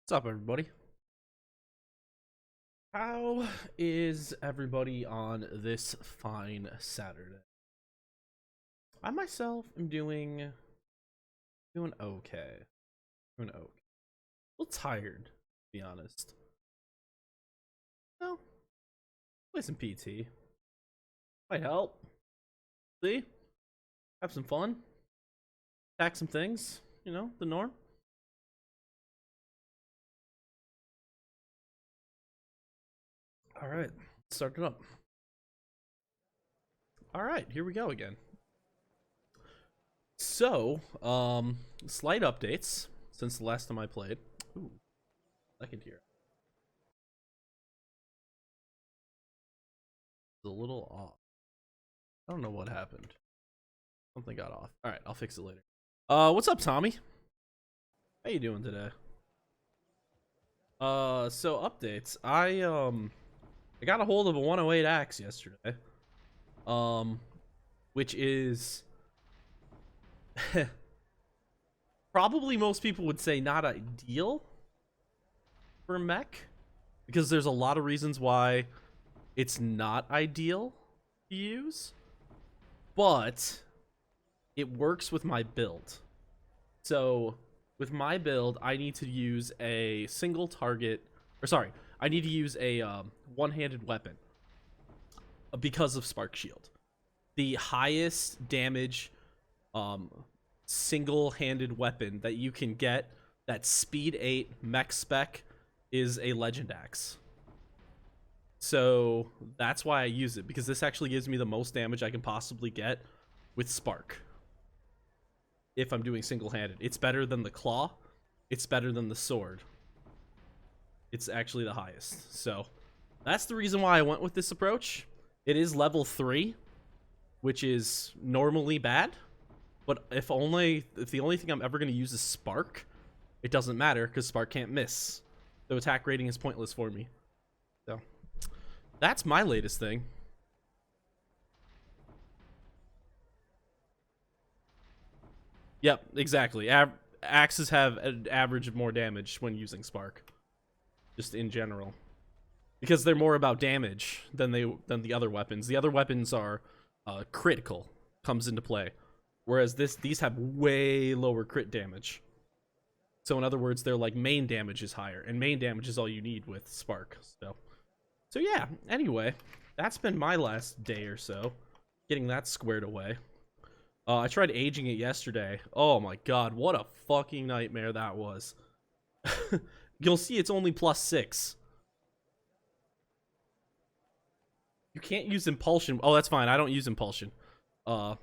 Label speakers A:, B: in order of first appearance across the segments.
A: What's up, everybody? How is everybody on this fine Saturday? I myself am doing okay. Doing okay. A little tired, to be honest. No, play some PT. Might help. See? Have some fun. Attack some things. You know, the norm. Alright, let's start it up. Alright, here we go again. So, slight updates since the last time I played. Ooh, second here. It's a little off. I don't know what happened. Something got off. Alright, I'll fix it later. What's up, Tommy? How you doing today? So updates. I got a hold of a 108 axe yesterday. Which is probably most people would say not ideal for mech, because there's a lot of reasons why it's not ideal to use, but it works with my build. So with my build, I need to use a single target, or sorry, I need to use a one-handed weapon because of Spark Shield. The highest damage single-handed weapon that you can get, that speed 8 mech spec, is a legend axe. So that's why I use it, because this actually gives me the most damage I can possibly get with Spark. If I'm doing single-handed, it's better than the claw, it's better than the sword. It's actually the highest. So that's the reason why I went with this approach. It is level 3, which is normally bad, but if the only thing I'm ever going to use is Spark, it doesn't matter, because Spark can't miss. So attack rating is pointless for me. So that's my latest thing. Yep, exactly. Axes have an average of more damage when using Spark, just in general, because they're more about damage than the other weapons. The other weapons are critical, comes into play, whereas these have way lower crit damage. So in other words, their like main damage is higher, and main damage is all you need with Spark. So yeah. Anyway, that's been my last day or so, getting that squared away. I tried aging it yesterday. Oh my god, what a fucking nightmare that was. You'll see it's only +6. You can't use impulsion. Oh, that's fine. I don't use impulsion. But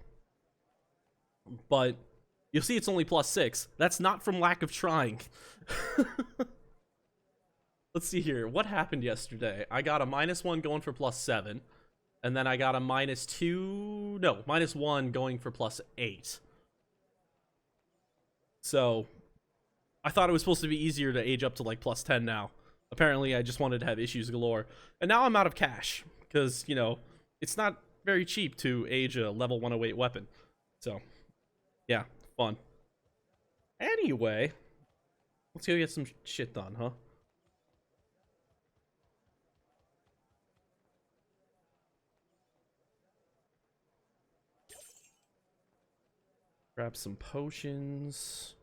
A: you'll see it's only +6. That's not from lack of trying. Let's see here. What happened yesterday? I got a -1 going for +7. And then I got a -2... No, -1 going for +8. So I thought it was supposed to be easier to age up to like +10 now. Apparently, I just wanted to have issues galore. And now I'm out of cash, because, you know, it's not very cheap to age a level 108 weapon. So, yeah, fun. Anyway, let's go get some shit done, huh? Grab some potions.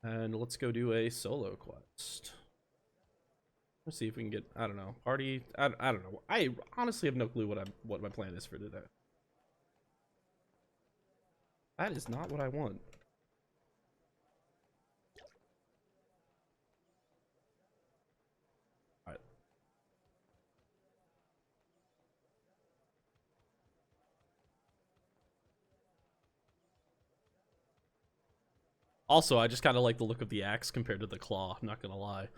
A: And let's go do a solo quest. Let's see if we can get, I don't know, party. I don't know. I honestly have no clue what my plan is for today. That is not what I want. All right. Also, I just kind of like the look of the axe compared to the claw. I'm not gonna lie.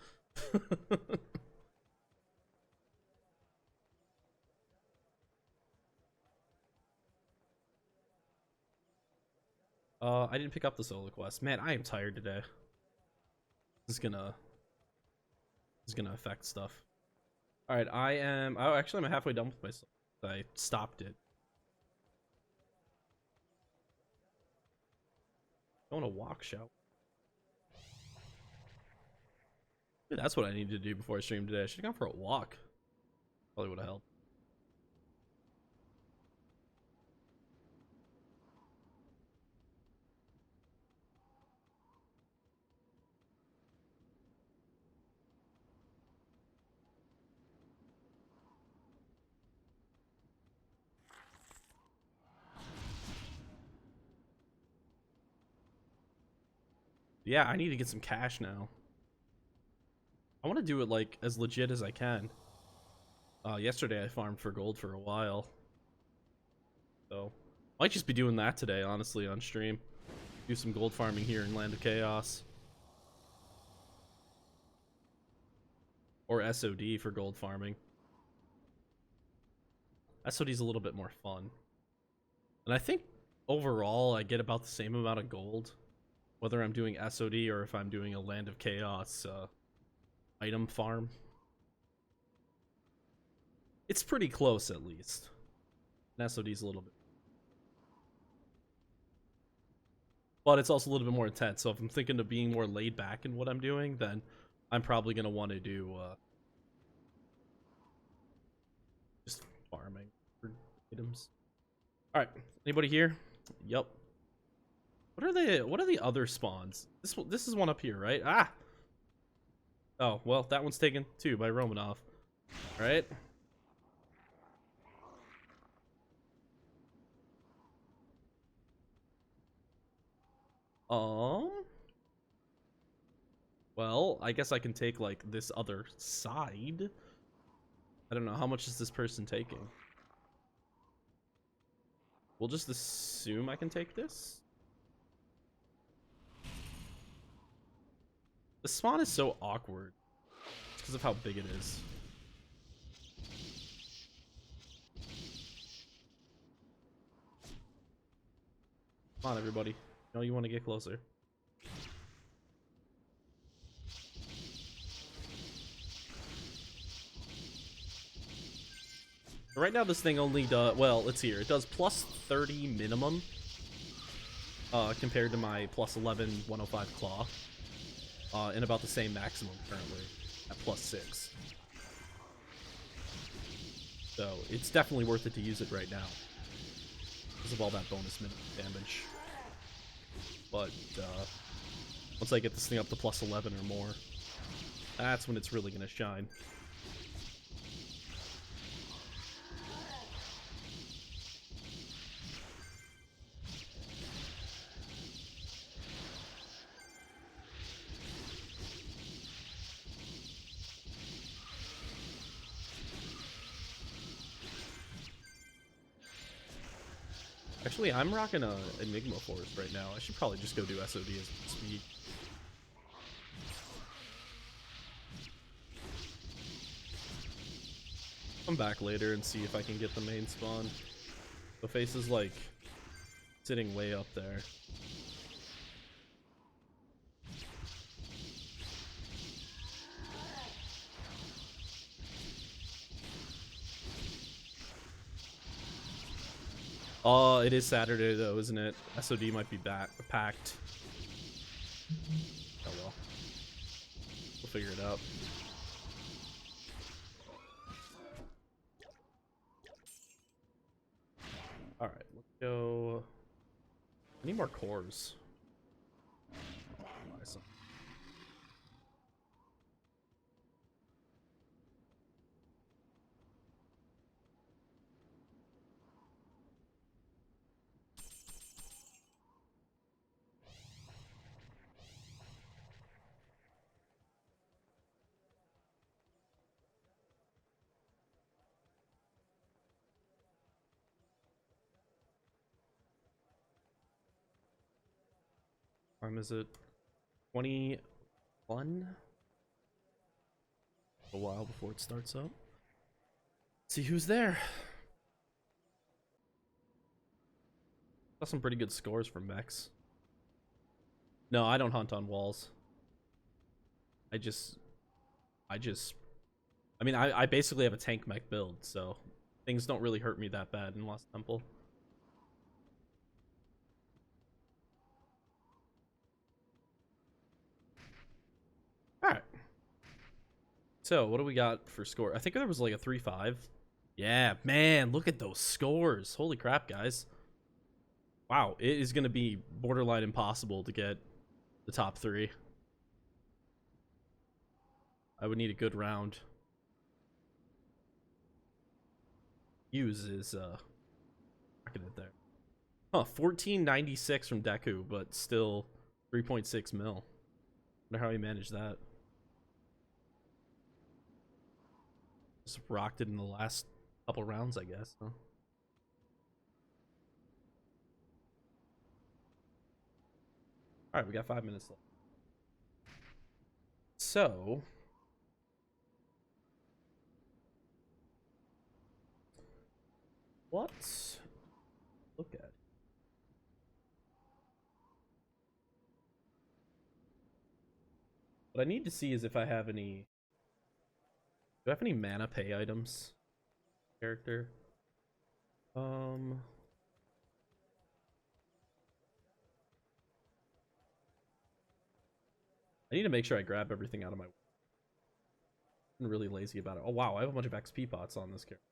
A: I didn't pick up the solo quest. Man, I am tired today. This is gonna affect stuff. All right, I am. Oh, actually, I'm halfway done with myself. I stopped it. I want to walk show. Maybe that's what I needed to do before I streamed today. I should have gone for a walk. Probably would have helped. Yeah, I need to get some cash now. I want to do it like as legit as I can. Yesterday I farmed for gold for a while. So, might just be doing that today, honestly, on stream. Do some gold farming here in Land of Chaos. Or SOD for gold farming. SOD's a little bit more fun. And I think overall I get about the same amount of gold, whether I'm doing SOD or if I'm doing a Land of Chaos item farm. It's pretty close, at least. And SOD's a little bit. But it's also a little bit more intense, so if I'm thinking of being more laid back in what I'm doing, then I'm probably going to want to do just farming for items. Alright, anybody here? Yep. What are the other spawns? This is one up here, right? Ah! Oh, well, that one's taken too by Romanov. Alright. Well, I guess I can take, like, this other side. I don't know, how much is this person taking? We'll just assume I can take this. The spawn is so awkward. It's because of how big it is. Come on, everybody. I know you want to get closer. Right now, this thing only does, well, let's hear. It does plus 30 minimum compared to my plus 11 105 claw. And about the same maximum currently at plus 6. So it's definitely worth it to use it right now because of all that bonus minimum damage. But once I get this thing up to plus 11 or more, that's when it's really going to shine. Actually, I'm rocking a Enigma Forest right now. I should probably just go do SOD as speed. Come back later and see if I can get the main spawn. The face is like sitting way up there. It is Saturday though, isn't it? SOD might be packed. Oh well. We'll figure it out. Alright, let's go. I need more cores. Buy some. Time is it? 21? A while before it starts up. See who's there. Got some pretty good scores from mechs. No, I don't hunt on walls. I mean, I basically have a tank mech build, so things don't really hurt me that bad in Lost Temple. Alright. So, what do we got for score? I think there was like a 3-5. Yeah, man, look at those scores. Holy crap, guys. Wow, it is going to be borderline impossible to get the top 3. I would need a good round. Hughes is rocking it there. Huh, 1496 from Deku, but still 3.6 mil. Wonder how he managed that. Just rocked it in the last couple rounds, I guess. Huh? Alright, we got 5 minutes left. So, let's look at. What I need to see is if I have any. Do I have any mana pay items? Character. I need to make sure I grab everything out of my. I'm really lazy about it. Oh wow, I have a bunch of XP pots on this character.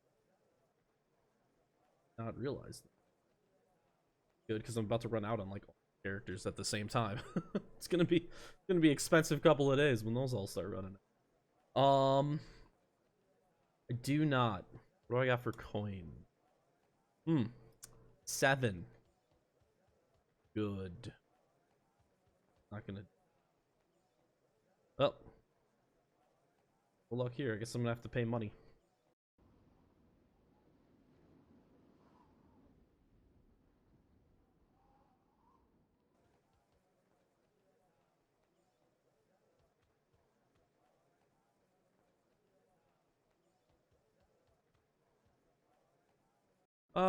A: Not realized. Good, because I'm about to run out on like all characters at the same time. It's gonna be expensive couple of days when those all start running. I do not. What do I got for coin? 7. Good. Not gonna. Well, good luck here. I guess I'm gonna have to pay money.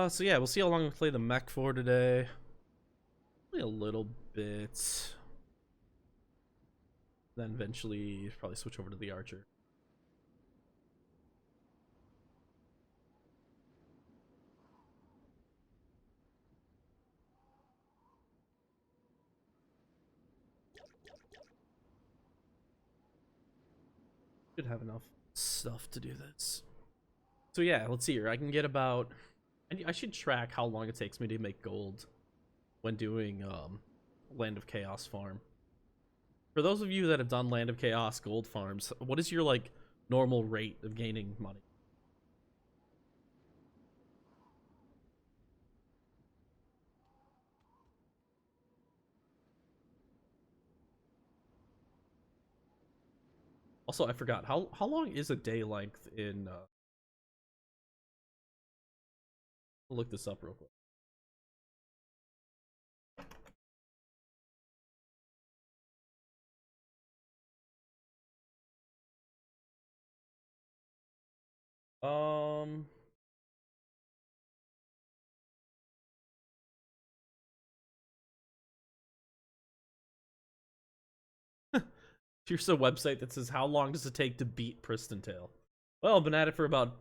A: So yeah, we'll see how long we play the mech for today. Probably a little bit. Then eventually probably switch over to the archer. Should have enough stuff to do this. So yeah, let's see here. I can get about. I should track how long it takes me to make gold when doing Land of Chaos farm. For those of you that have done Land of Chaos gold farms, what is your like normal rate of gaining money? Also, I forgot how long is a day length in. I'll look this up real quick. Um. Here's a website that says how long does it take to beat Pristontale? Well, I've been at it for about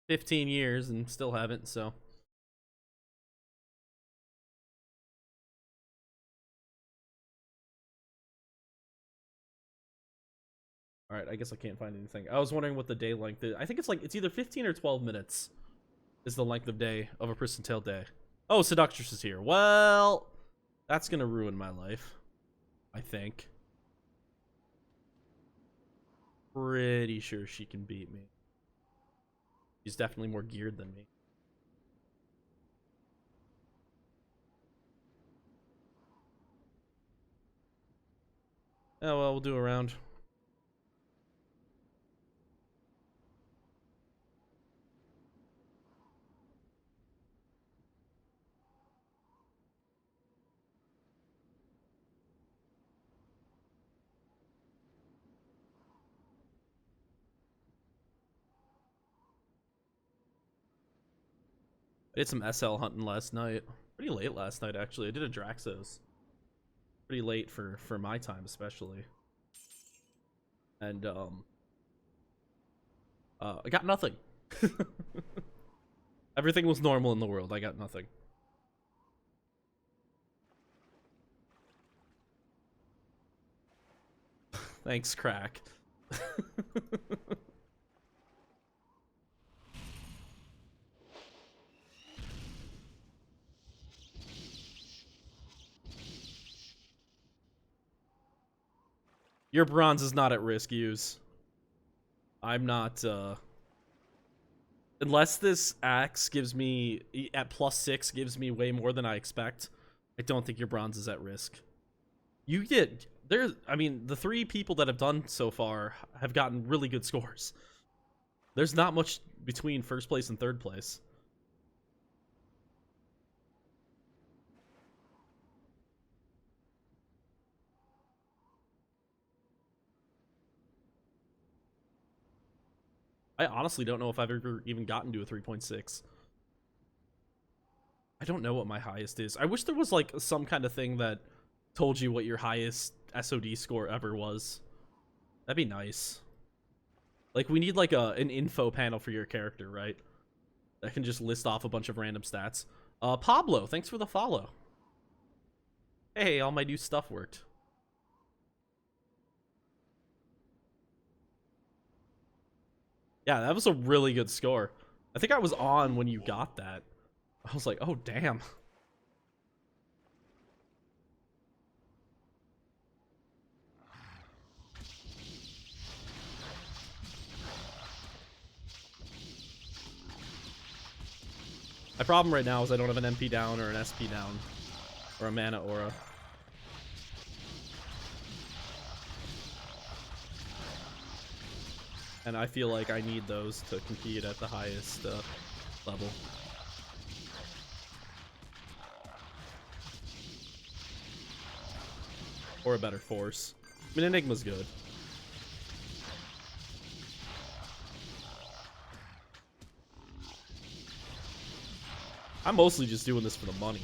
A: 15 years and still haven't, so. Alright, I guess I can't find anything. I was wondering what the day length is. I think it's either 15 or 12 minutes is the length of day of a Pristontale day. Oh, Seductress is here. Well, that's gonna ruin my life, I think. Pretty sure she can beat me. She's definitely more geared than me. Oh well, we'll do a round. I did some SL hunting last night. Pretty late last night, actually. I did a Draxos. Pretty late for my time, especially. And I got nothing. Everything was normal in the world. I got nothing. Thanks, crack. Your bronze is not at risk, use. I'm not, unless this axe gives me, at +6, gives me way more than I expect, I don't think your bronze is at risk. You get, I mean, the 3 people that have done so far have gotten really good scores. There's not much between first place and third place. I honestly don't know if I've ever even gotten to a 3.6. I don't know what my highest is. I wish there was like some kind of thing that told you what your highest SOD score ever was. That'd be nice. Like, we need like an info panel for your character, right? That can just list off a bunch of random stats. Pablo, thanks for the follow. Hey, all my new stuff worked. Yeah, that was a really good score. I think I was on when you got that. I was like, oh, damn. My problem right now is I don't have an MP down or an SP down. Or a mana aura. And I feel like I need those to compete at the highest level. Or a better force. I mean, Enigma's good. I'm mostly just doing this for the money.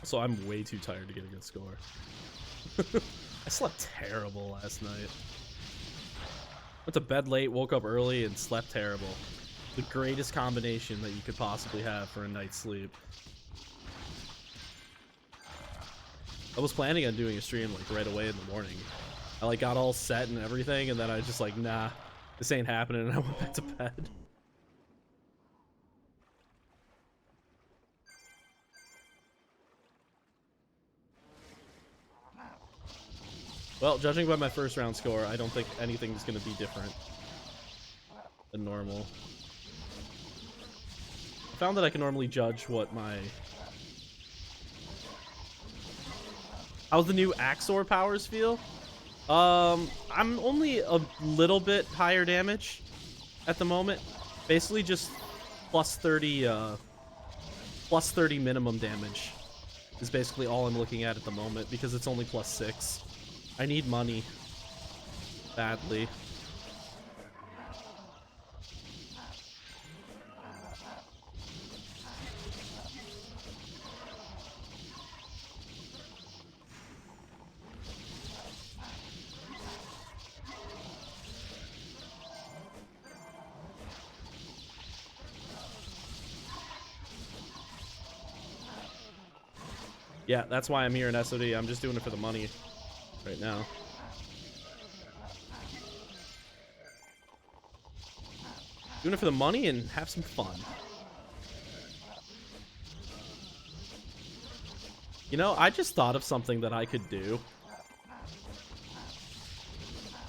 A: So I'm way too tired to get a good score. I slept terrible last night. Went to bed late, woke up early, and slept terrible. The greatest combination that you could possibly have for a night's sleep. I was planning on doing a stream like right away in the morning. I like got all set and everything, and then I just like, nah, this ain't happening, and I went back to bed. Well, judging by my first round score, I don't think anything's going to be different than normal. I found that I can normally judge what my... How's the new Axor powers feel? I'm only a little bit higher damage at the moment. Basically just plus 30 minimum damage is basically all I'm looking at the moment because it's only +6. I need money badly. Yeah, that's why I'm here in SOD. I'm just doing it for the money right now. Doing it for the money and have some fun. You know, I just thought of something that I could do.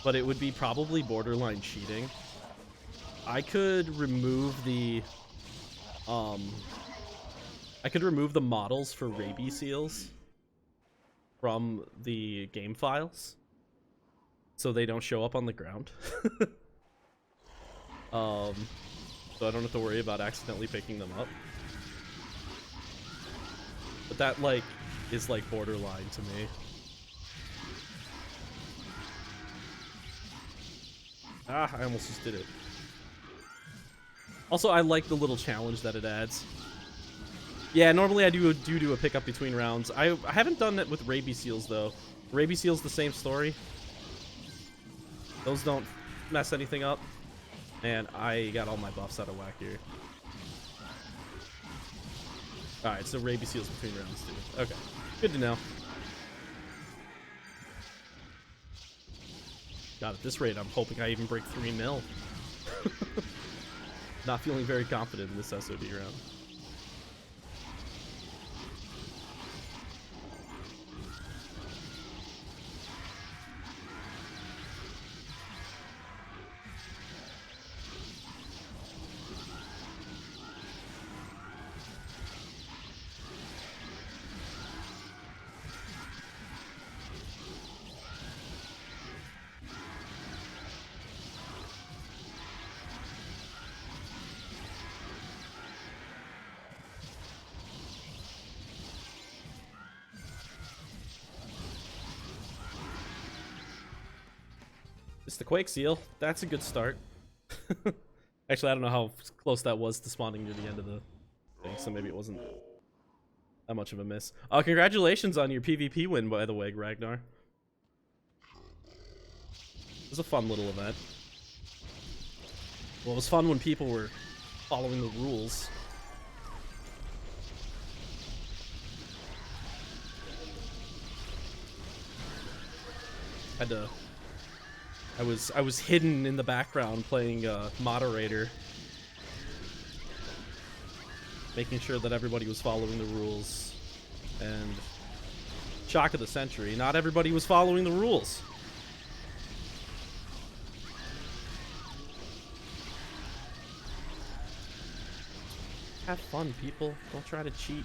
A: But it would be probably borderline cheating. I could remove the models for rabies seals from the game files so they don't show up on the ground. So I don't have to worry about accidentally picking them up. But that like is like borderline to me. Ah, I almost just did it. Also, I like the little challenge that it adds. Yeah, normally I do a pickup between rounds. I haven't done it with rabies seals though. Rabies seals the same story. Those don't mess anything up. And I got all my buffs out of whack here. Alright, so rabies heals between rounds too. Okay. Good to know. God, at this rate, I'm hoping I even break 3 mil. Not feeling very confident in this SOD round. It's the Quake Seal. That's a good start. Actually, I don't know how close that was to spawning near the end of the thing, so maybe it wasn't that much of a miss. Congratulations on your PvP win, by the way, Ragnar. It was a fun little event. Well, it was fun when people were following the rules. I was hidden in the background playing moderator, making sure that everybody was following the rules. And shock of the century, not everybody was following the rules. Have fun, people. Don't try to cheat.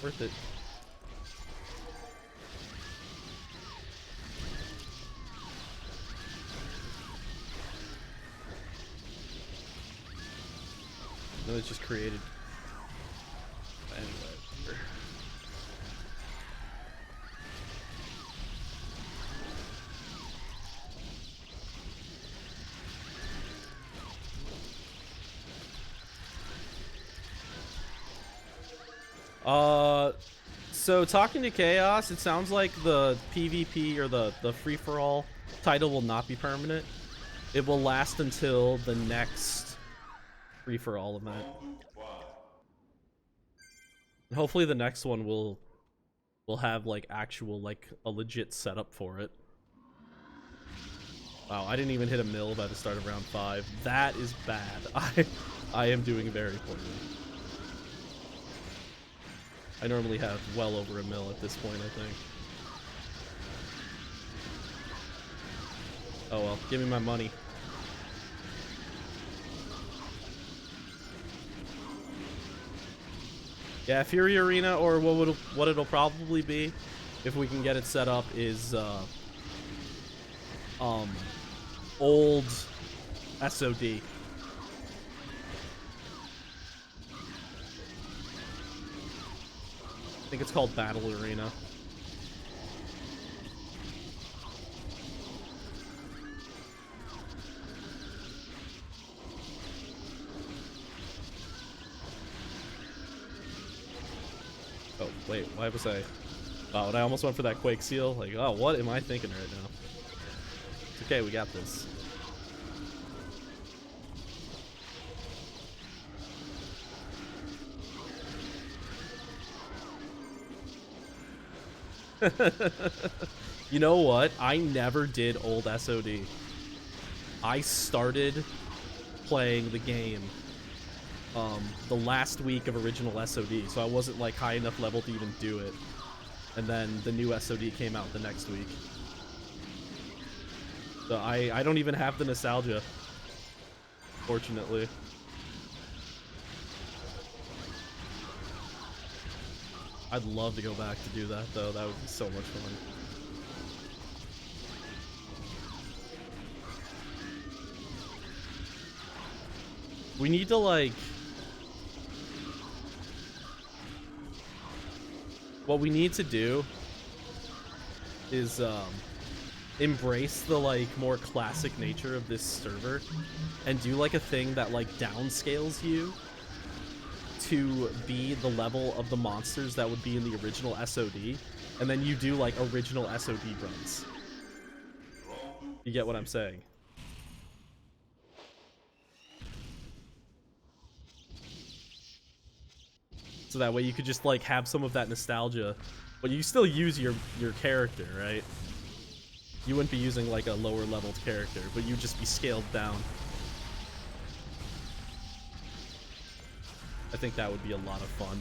A: Worth it. No, it's just created. Anyway. So talking to Chaos, it sounds like the PvP or the free-for-all title will not be permanent. It will last until the next free-for-all event. And hopefully the next one will have like actual like a legit setup for it. Wow, I didn't even hit a mil by the start of round 5. That is bad. I am doing very poorly. I normally have well over a mil at this point, I think. Oh well, give me my money. Yeah, Fury Arena, or what it'll probably be, if we can get it set up, is old SOD. I think it's called Battle Arena. Oh, wait, why was I... Oh, and I almost went for that Quake Seal. Like, oh, what am I thinking right now? It's okay, we got this. You know what? I never did old SOD. I started playing the game the last week of original SOD, so I wasn't like high enough level to even do it. And then the new SOD came out the next week. So I don't even have the nostalgia, fortunately. I'd love to go back to do that, though. That would be so much fun. We need to, like... What we need to do is, embrace the, like, more classic nature of this server and do, like, a thing that, like, downscales you to be the level of the monsters that would be in the original SOD, and then you do like original SOD runs. You get what I'm saying? So that way you could just like have some of that nostalgia, but you still use your character, right? You wouldn't be using like a lower leveled character, but you'd just be scaled down. I think that would be a lot of fun.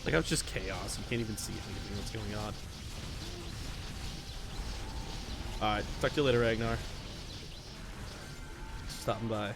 A: Like, it's just chaos. You can't even see anything that's going on. Alright, talk to you later, Ragnar. Stopping by.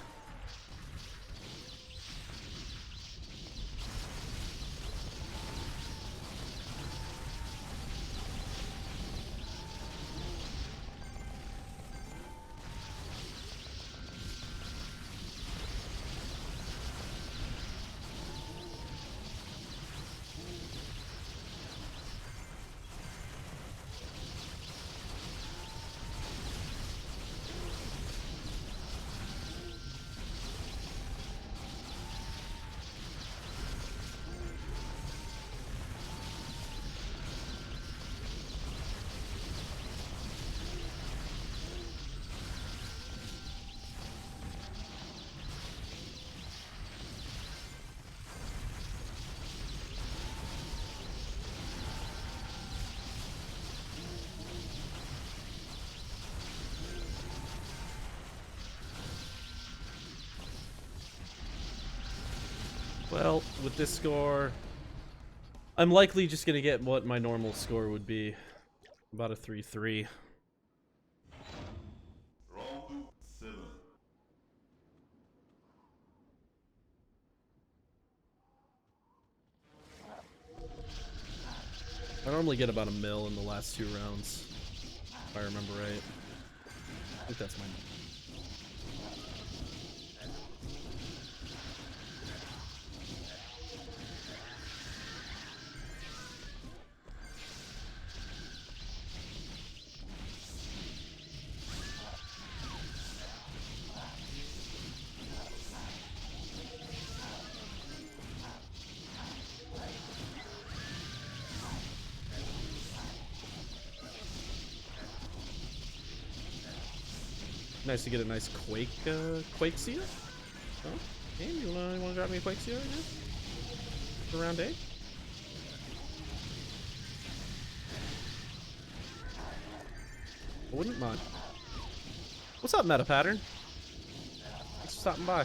A: Well, with this score, I'm likely just gonna get what my normal score would be. About a 3-3.
B: Round 7.
A: I normally get about a mil in the last 2 rounds, if I remember right. I think that's my... Nice to get a nice Quake Seal. Oh, game, you wanna drop me a Quake Seal right now? For round 8? I wouldn't mind. What's up, Meta Pattern? Thanks for stopping by.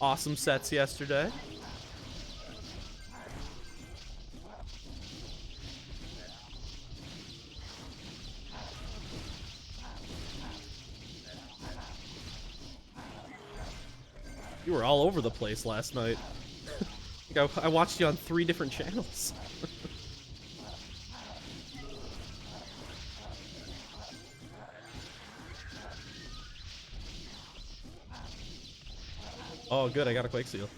A: Awesome sets yesterday. You were all over the place last night. I watched you on 3 different channels. Oh, good. I got a Quake Seal.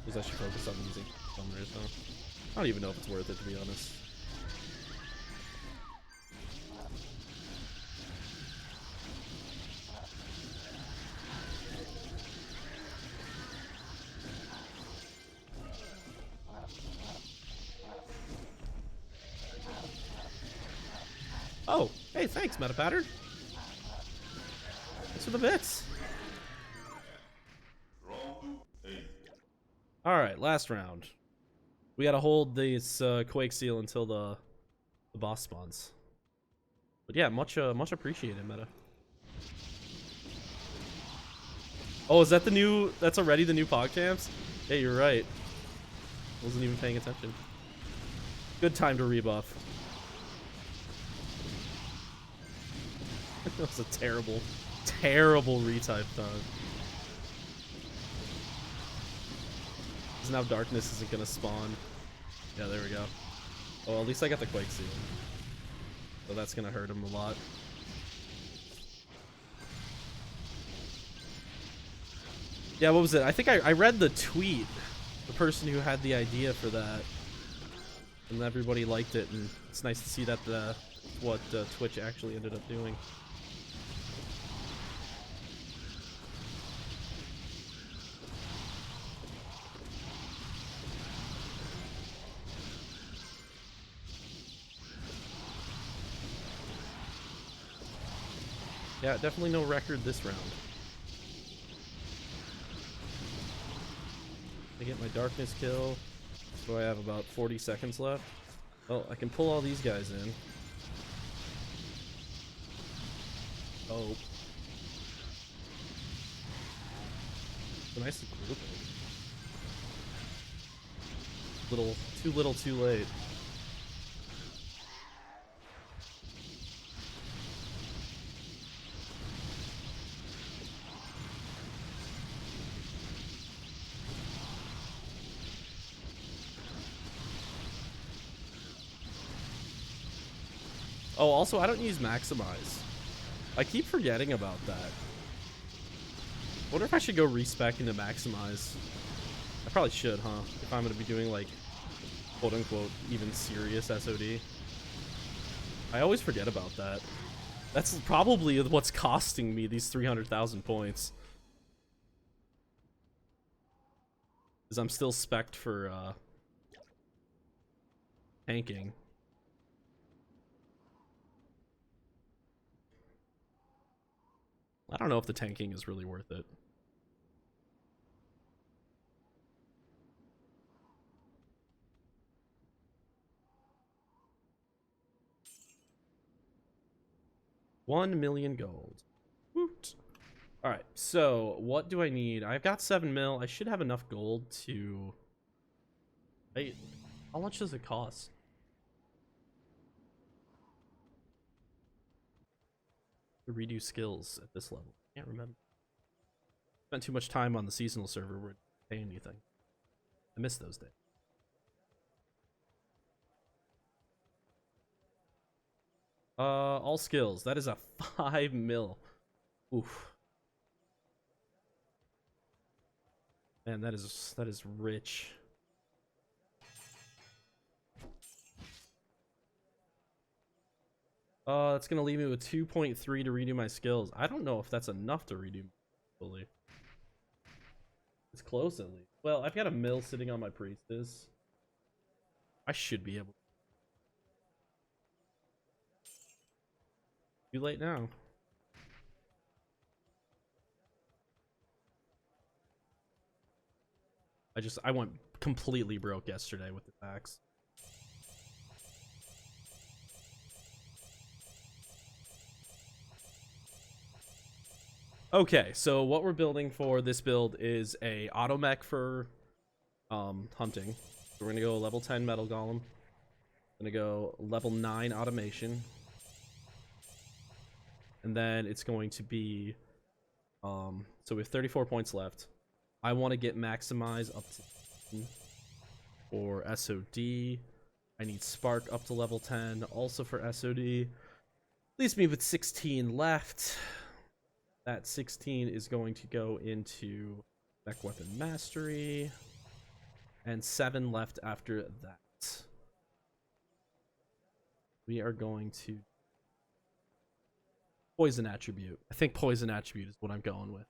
A: Was actually focused on using summoners, though. I don't even know if it's worth it, to be honest. Oh, hey, thanks, Meta Pattern. Thanks for the bits.
B: Round 8.
A: Alright, last round. We gotta hold this Quake Seal until the boss spawns. But yeah, much appreciated, Meta. Oh, is that the new... That's already the new PogChamps? Yeah, you're right. Wasn't even paying attention. Good time to rebuff. That was a terrible, terrible retype time. Because now darkness isn't gonna spawn. Yeah, there we go. Oh, at least I got the Quake Seal. So that's gonna hurt him a lot. Yeah, what was it? I think I read the tweet. The person who had the idea for that. And everybody liked it, and it's nice to see that what Twitch actually ended up doing. Yeah, definitely no record this round. I get my darkness kill. So I have about 40 seconds left. Well, I can pull all these guys in. Oh. It's a nice group. Too little, too late. Oh, also, I don't use Maximize. I keep forgetting about that. I wonder if I should go respec into Maximize. I probably should, huh? If I'm going to be doing, like, quote-unquote, even serious SOD. I always forget about that. That's probably what's costing me these 300,000 points. Because I'm still spec'd for, tanking. I don't know if the tanking is really worth it. $1 million gold. Woot. Alright, so what do I need? I've got 7 mil. I should have enough gold to... Wait, how much does it cost? To redo skills at this level. Can't remember. Spent too much time on the seasonal server where it didn't pay anything. I miss those days. All skills. That is a 5 mil. Oof. Man, that is rich. That's gonna leave me with 2.3 to redo my skills. I don't know if that's enough to redo fully. It's close at least. Well, I've got a mill sitting on my priestess. I should be able. Too late now. I went completely broke yesterday with the tax. Okay, so what we're building for this build is a automech for hunting. So we're gonna go level 10 metal golem. Gonna go level 9 automation. And then it's going to be so we have 34 points left. I want to get maximize up to 10 for SOD. I need spark up to level 10 also for SOD. Leaves me with 16 left. That 16 is going to go into mech weapon mastery, and 7 left after that. We are going to poison attribute. I think poison attribute is what I'm going with.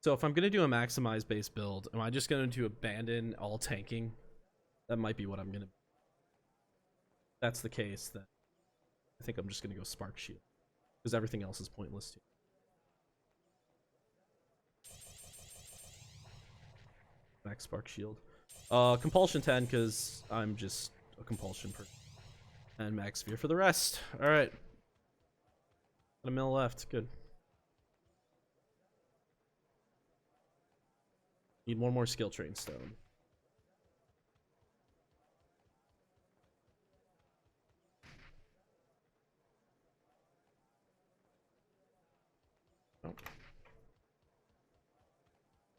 A: So if I'm gonna do a maximize base build, am I just going to abandon all tanking? That might be what I'm gonna. If that's the case, then I think I'm just gonna go spark shield because everything else is pointless too. Max spark shield. Compulsion 10 because I'm just a compulsion person. And max sphere for the rest. All right. Got a mill left. Good. Need one more skill train stone. Oh.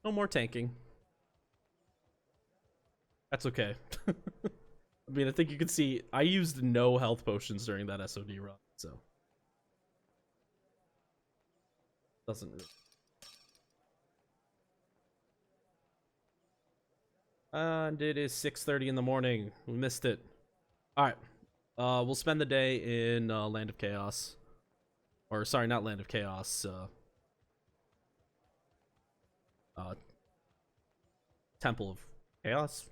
A: No more tanking. That's okay. I mean, I think you can see I used no health potions during that SOD run, so doesn't really. And it is 6:30 in the morning. We missed it. All right. We'll spend the day in Land of Chaos, or sorry, not Land of Chaos. Temple of Chaos.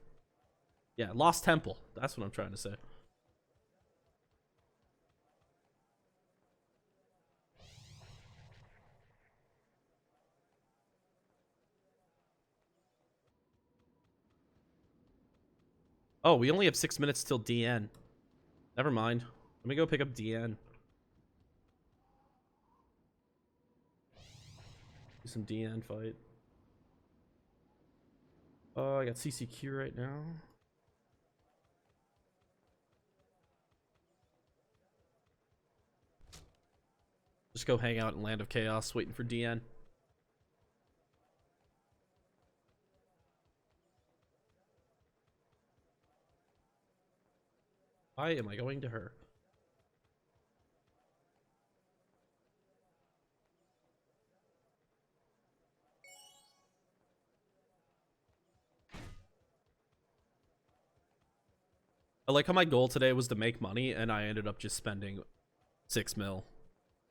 A: Yeah, Lost Temple. That's what I'm trying to say. Oh, we only have 6 minutes till DN. Never mind. Let me go pick up DN. Do some DN fight. I got CCQ right now. Just go hang out in Land of Chaos, waiting for DN. Why am I going to her? I like how my goal today was to make money, and I ended up just spending 6 mil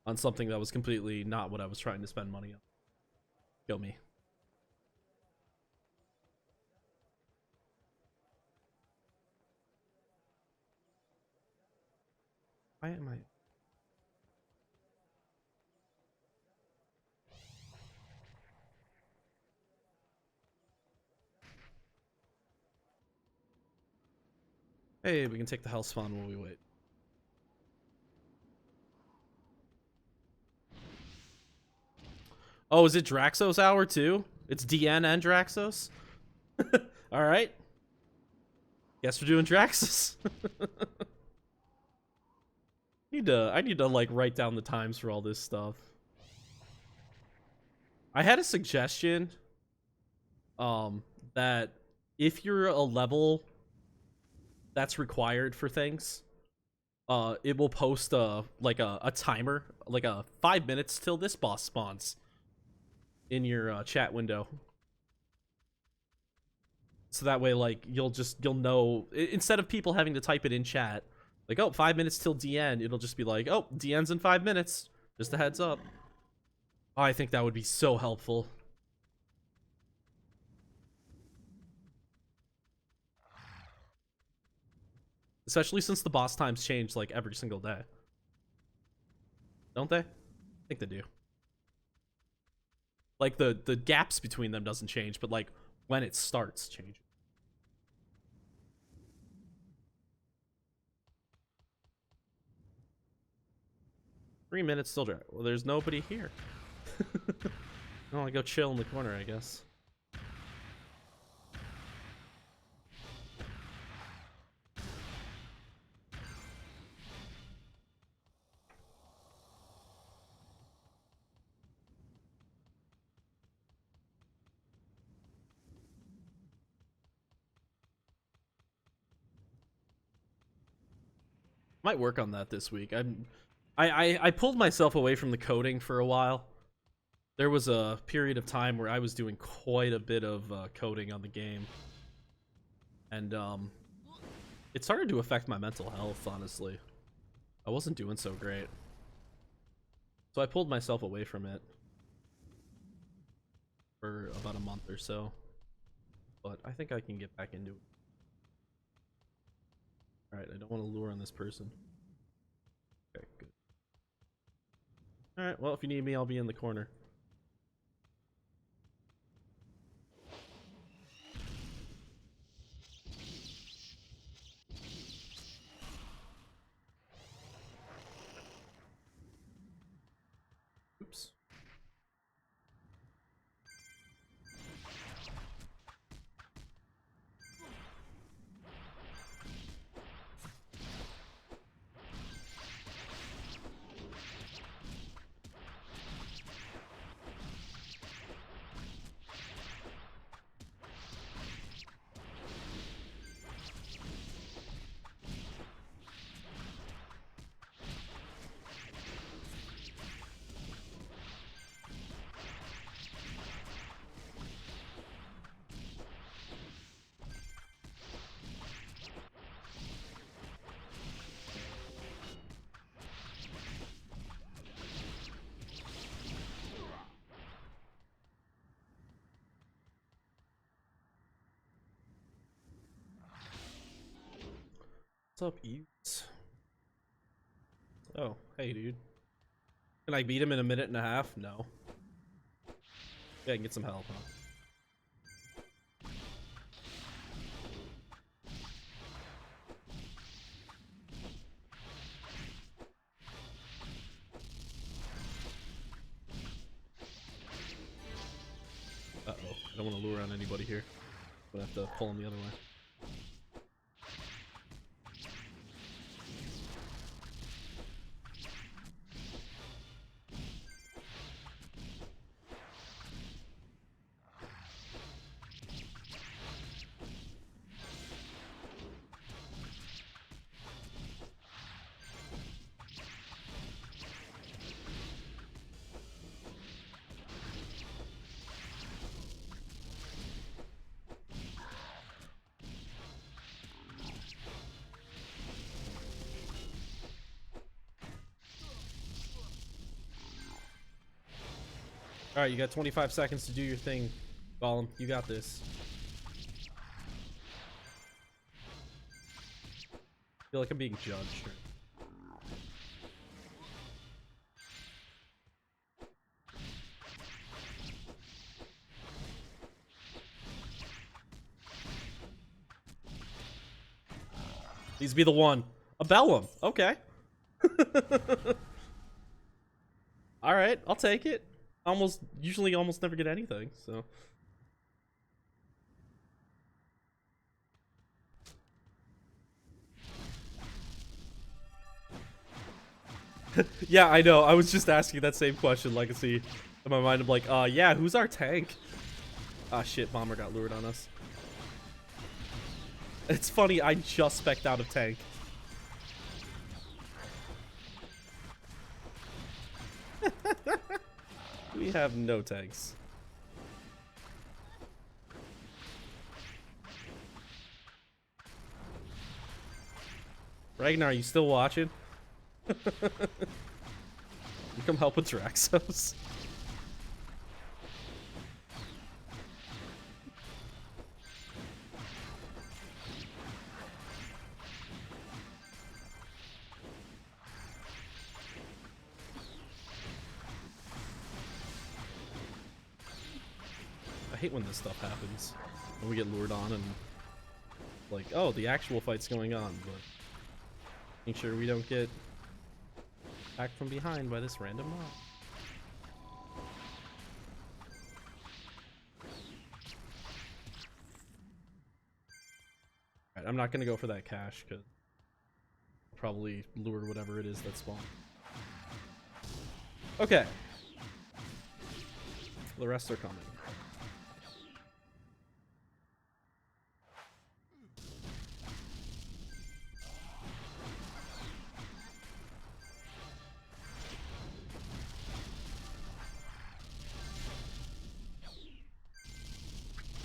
A: on something that was completely not what I was trying to spend money on. Kill me. Why am I... Hey, we can take the health spawn while we wait. Oh, is it Draxos hour too? It's DN and Draxos? Alright. Guess we're doing Draxos. I need to like write down the times for all this stuff. I had a suggestion that if you're a level that's required for things, it will post like a timer, like a 5 minutes till this boss spawns in your chat window. So that way, like, you'll know, instead of people having to type it in chat, like, oh, 5 minutes till DN, it'll just be like, oh, DN's in 5 minutes. Just a heads up. Oh, I think that would be so helpful. Especially since the boss times change, like, every single day. Don't they? I think they do. Like, the gaps between them doesn't change, but, like, when it starts changes. Three minutes still dry. Well, there's nobody here. Oh, I go chill in the corner, I guess. Might work on that this week. I pulled myself away from the coding for a while. There was a period of time where I was doing quite a bit of coding on the game, and it started to affect my mental health. Honestly, I wasn't doing so great, so I pulled myself away from it for about a month or so. But I think I can get back into it. All right, I don't want to lure on this person. Okay, good. All right, well, if you need me, I'll be in the corner. Oops. What's up, Eves? Oh, hey, dude. Can I beat him in a minute and a half? No. Yeah, I can get some help, huh? Uh-oh. I don't want to lure on anybody here. I'm gonna have to pull him the other way. Alright, you got 25 seconds to do your thing, Gollum. You got this. I feel like I'm being judged. Please be the one. A Bellum. Okay. Alright, I'll take it. Usually almost never get anything, so. Yeah, I know. I was just asking that same question, Legacy. In my mind, I'm like, yeah, who's our tank? Ah, shit, Bomber got lured on us. It's funny, I just spec'd out of tank. We have no tanks. Ragnar, you still watching? You come help with Draxos. I hate when this stuff happens. When we get lured on and like, oh, the actual fight's going on, but make sure we don't get back from behind by this random mob. Alright, I'm not gonna go for that cash because probably lure whatever it is that spawned. Okay. The rest are coming.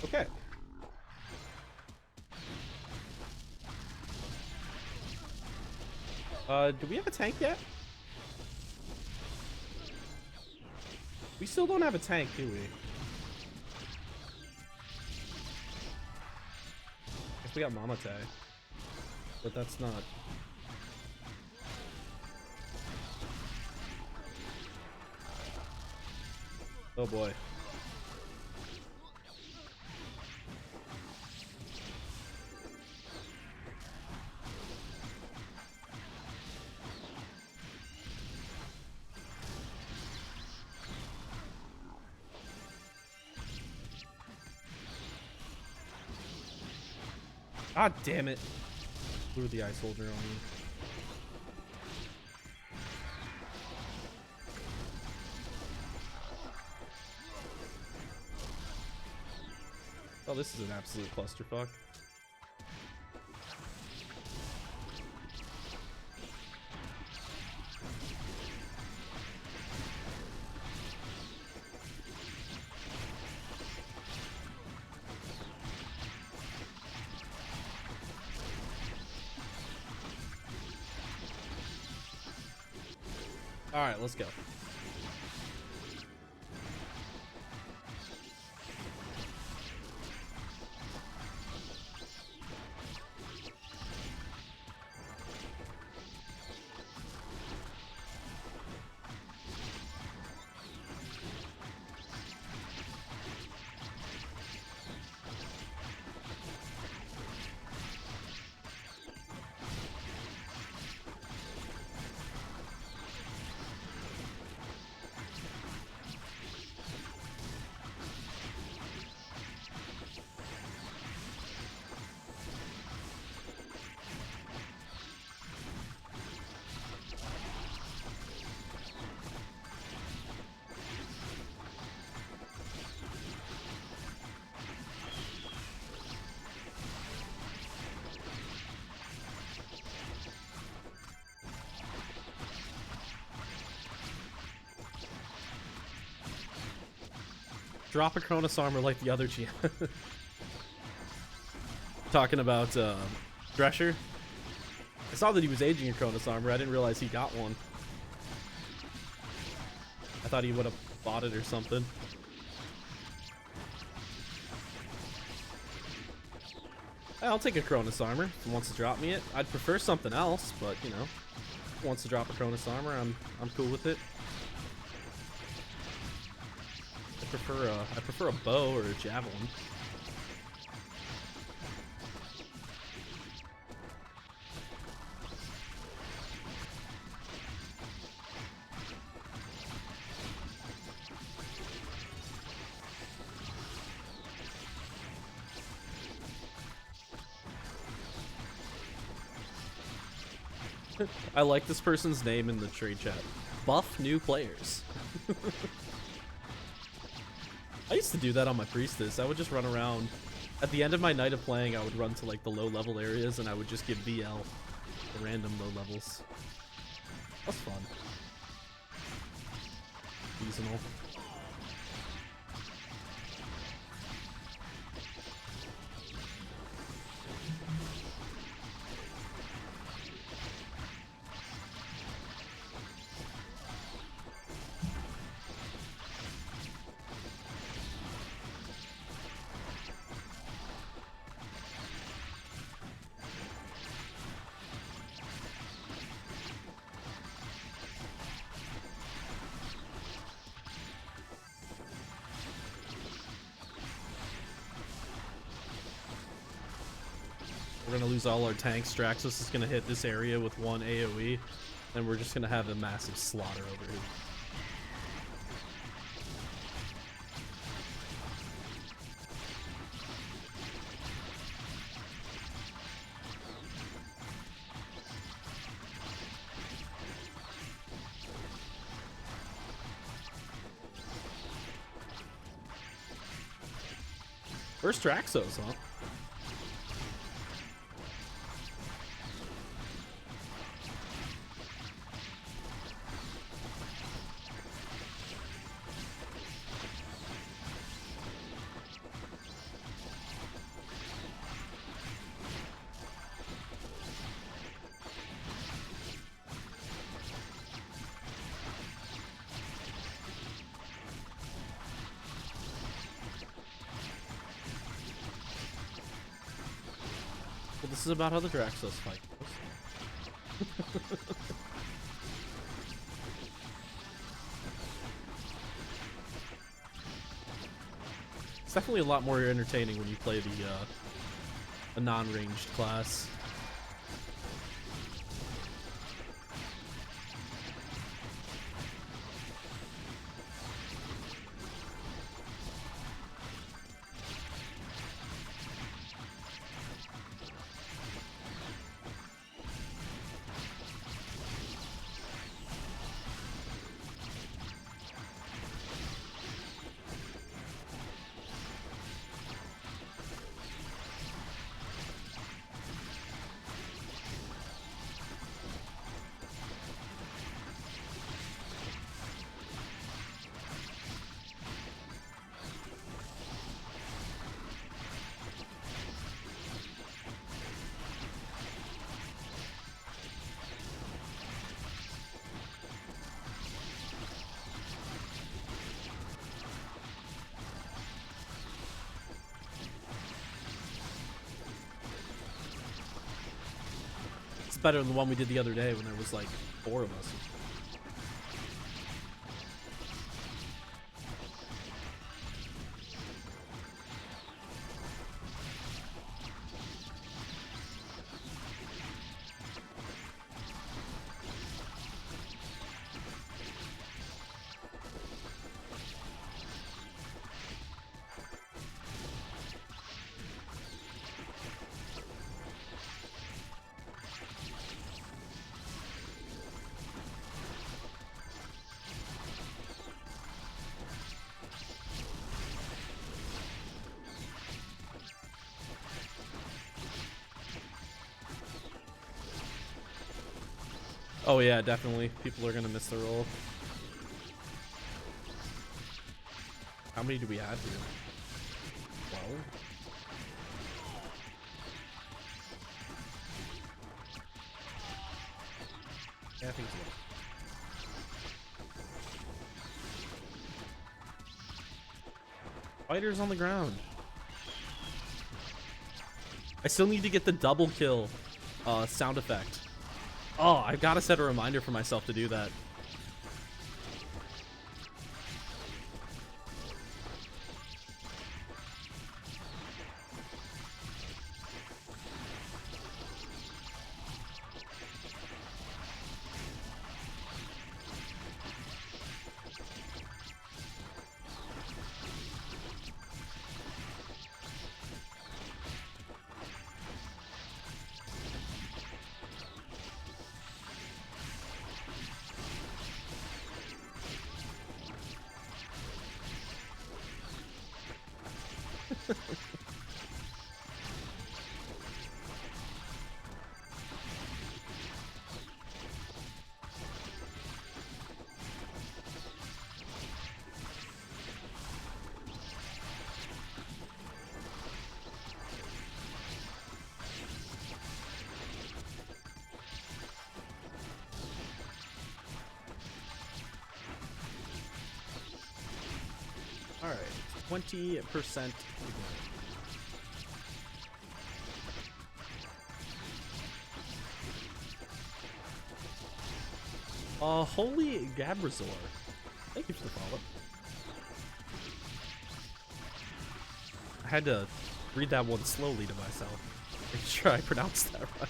A: Okay. Do we have a tank yet? We still don't have a tank, do we? Guess we got Mamate. But that's not... Oh boy. God damn it. Blew the ice soldier on me. Oh, this is an absolute clusterfuck. All right, let's go. Drop a Cronus armor like the other GM. Talking about Drescher. I saw that he was aging a Cronus armor. I didn't realize he got one. I thought he would have bought it or something. I'll take a Cronus armor if he wants to drop me it. I'd prefer something else, but you know, if he wants to drop a Cronus armor, I'm cool with it. I prefer a bow or a javelin. I like this person's name in the trade chat. Buff new players. I used to do that on my priestess. I would just run around. At the end of my night of playing, I would run to like the low level areas and I would just give BL the random low levels. That's fun. Seasonal. We're gonna lose all our tanks. Straxos is gonna hit this area with one AoE, and we're just gonna have a massive slaughter over here. Where's Straxos, huh? Well, this is about how the Draxos fight goes. It's definitely a lot more entertaining when you play a non-ranged class. Better than the one we did the other day when there was like 4 of us. Oh yeah, definitely. People are gonna miss the roll. How many do we have here? 12? Yeah, I think so. Fighters on the ground. I still need to get the double kill sound effect. Oh, I've got to set a reminder for myself to do that. All right, 20%. Holy Gabrazor. Thank you for the follow. I had to read that one slowly to myself. Make sure I pronounced that right.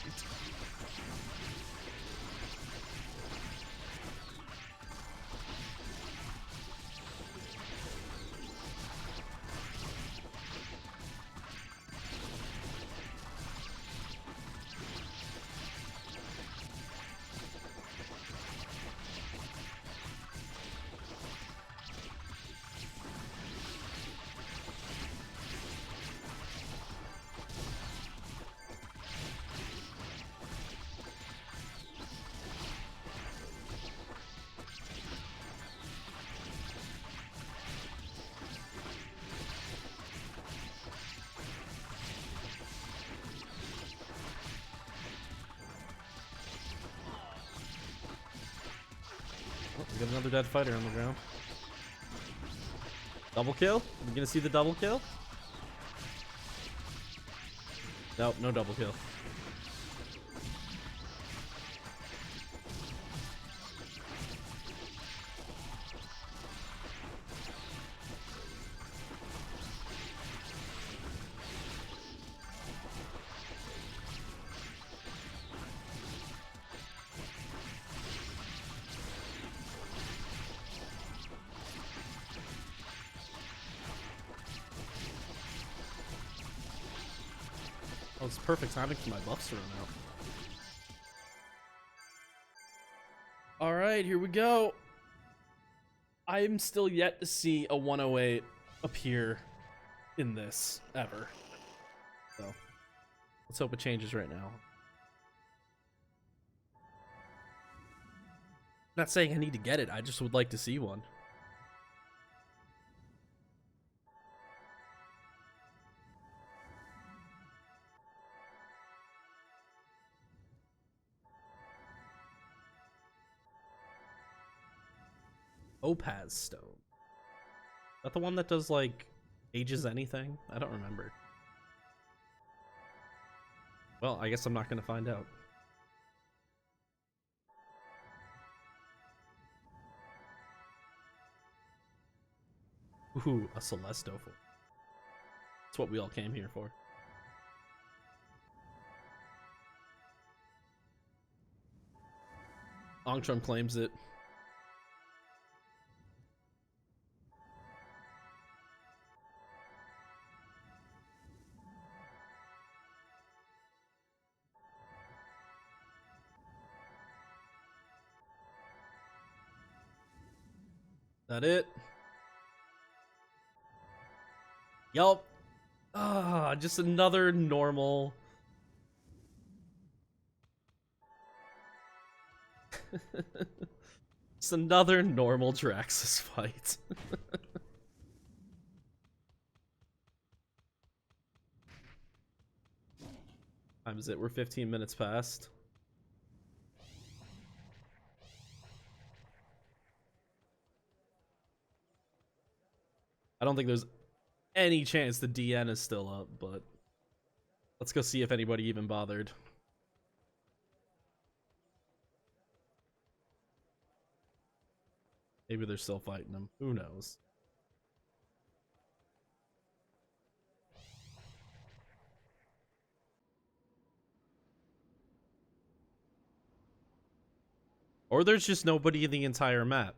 A: We got another dead fighter on the ground. Double kill? You gonna see the double kill? Nope, no double kill. Oh, it's perfect timing for my buffs to run out. Alright, here we go. I'm still yet to see a 108 appear in this, ever. So, let's hope it changes right now. Not saying I need to get it, I just would like to see one. Opaz Stone. Is that the one that does, like, ages anything? I don't remember. Well, I guess I'm not going to find out. Ooh, a Celesto. That's what we all came here for. Longtrum claims it. That it? Yup. Ah, just another normal. Just another normal Draxus fight. Time is it? We're 15 minutes past. I don't think there's any chance the DN is still up, but let's go see if anybody even bothered. Maybe they're still fighting him. Who knows? Or there's just nobody in the entire map.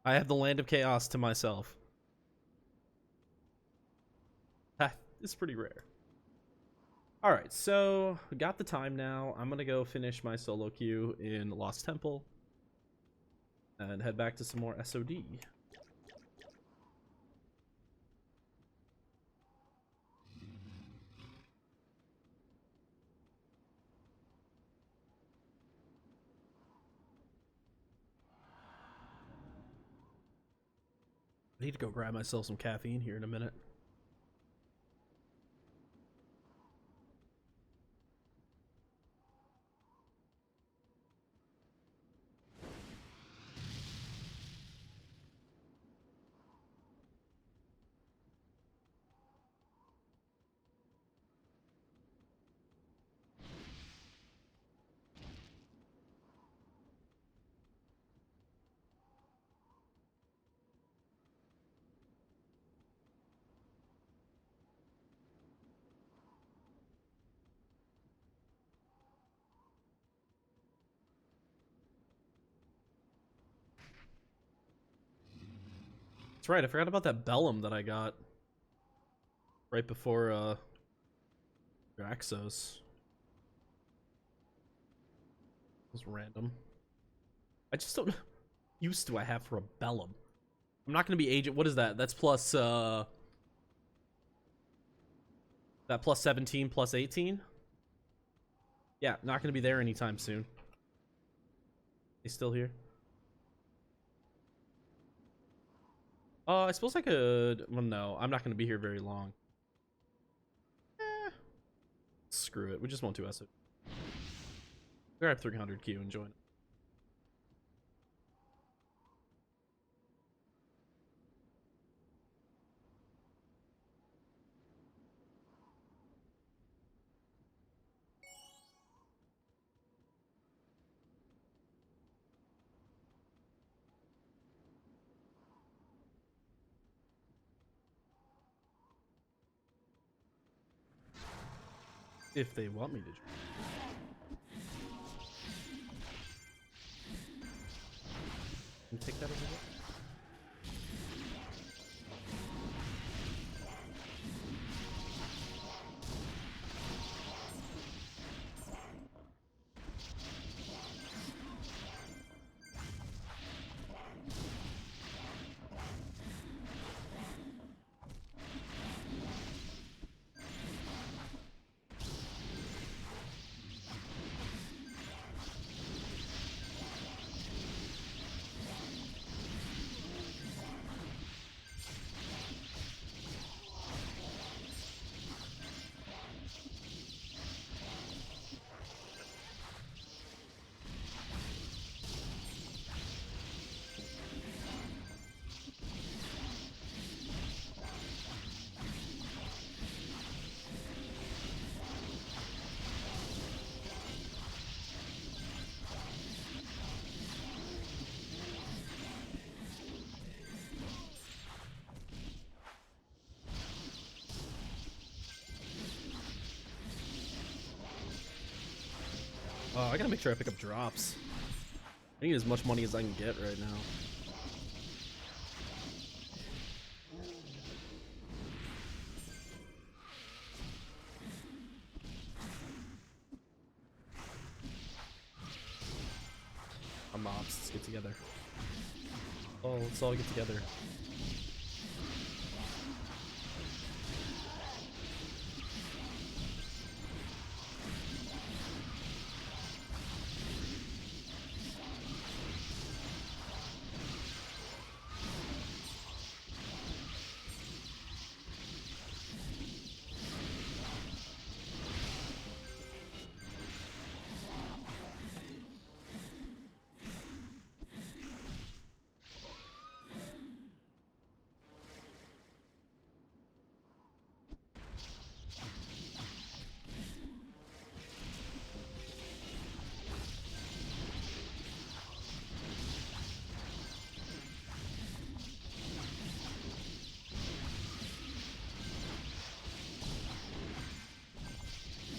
A: I have the land of chaos to myself. That is pretty rare. Alright, so we got the time now. I'm gonna go finish my solo queue in Lost Temple and head back to some more SOD. I need to go grab myself some caffeine here in a minute. That's right, I forgot about that Bellum that I got right before Draxos. It was random. I just don't use do I have for a Bellum. I'm not gonna be agent. What is that? That's plus that plus 17 plus 18. Yeah, not gonna be there anytime soon. He's still here. I suppose I could. Well, no, I'm not gonna be here very long. Screw it. We just won't do SO. Grab 300 Q and join. If they want me to join. Can you take that over there? Oh, I gotta make sure I pick up drops. I need as much money as I can get right now. Our mobs, let's get together. Oh, let's all get together.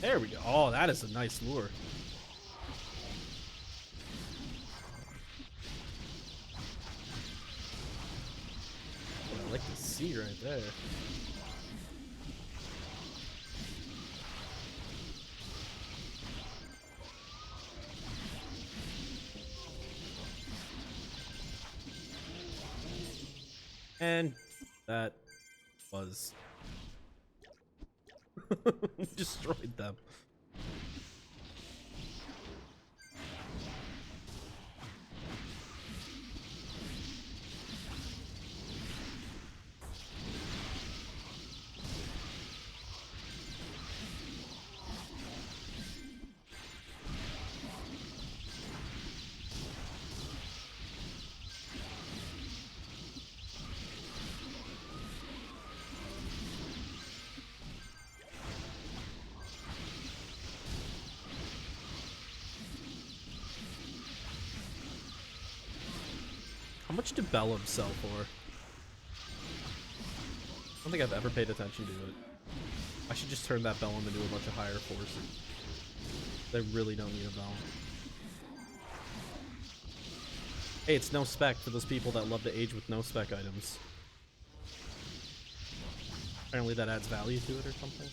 A: There we go. Oh, that is a nice lure. Oh, I like to see right there. And that was destroyed them. How much did Bellum sell for? I don't think I've ever paid attention to it. I should just turn that Bellum into a bunch of higher forces. They really don't need a Bellum. Hey, it's no spec for those people that love to age with no spec items. Apparently that adds value to it or something.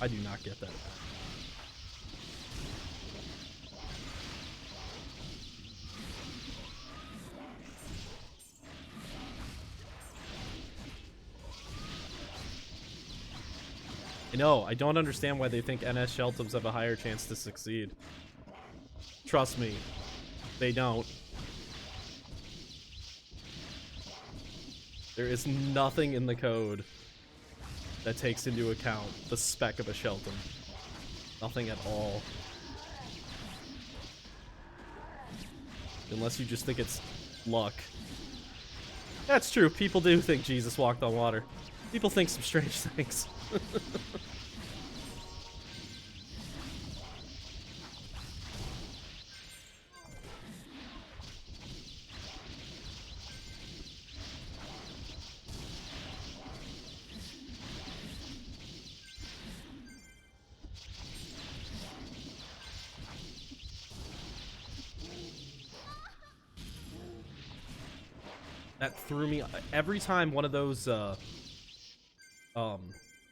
A: I do not get that. I know, I don't understand why they think NS Sheltums have a higher chance to succeed. Trust me, they don't. There is nothing in the code that takes into account the spec of a Sheltum. Nothing at all. Unless you just think it's luck. That's true, people do think Jesus walked on water. People think some strange things. That threw me every time one of those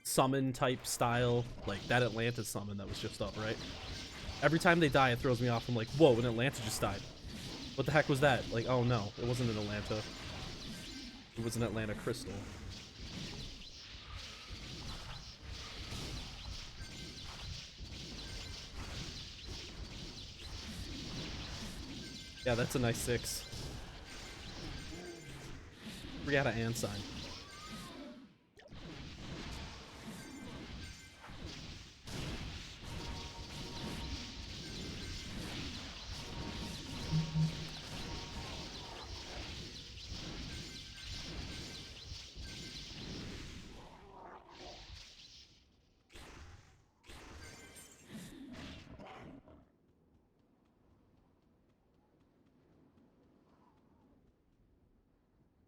A: summon type style, like that Atlanta summon that was just up, right? Every time they die, it throws me off. I'm like, whoa, an Atlanta just died. What the heck was that? Like, oh no, it wasn't an Atlanta. It was an Atlanta crystal. Yeah, that's a nice 6. Briata and sign.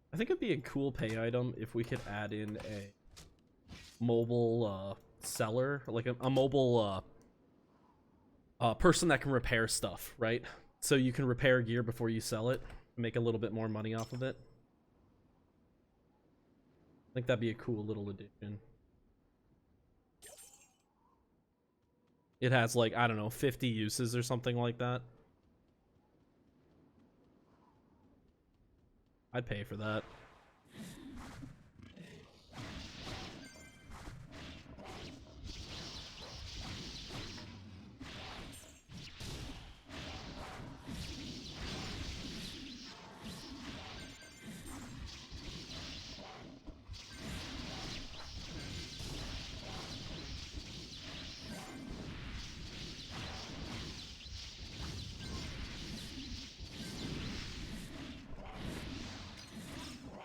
A: I think it'd be a cool pay item if we could add in a mobile seller, like a mobile person that can repair stuff, right? So you can repair gear before you sell it, make a little bit more money off of it. I think that'd be a cool little addition. It has like, I don't know, 50 uses or something like that. I'd pay for that.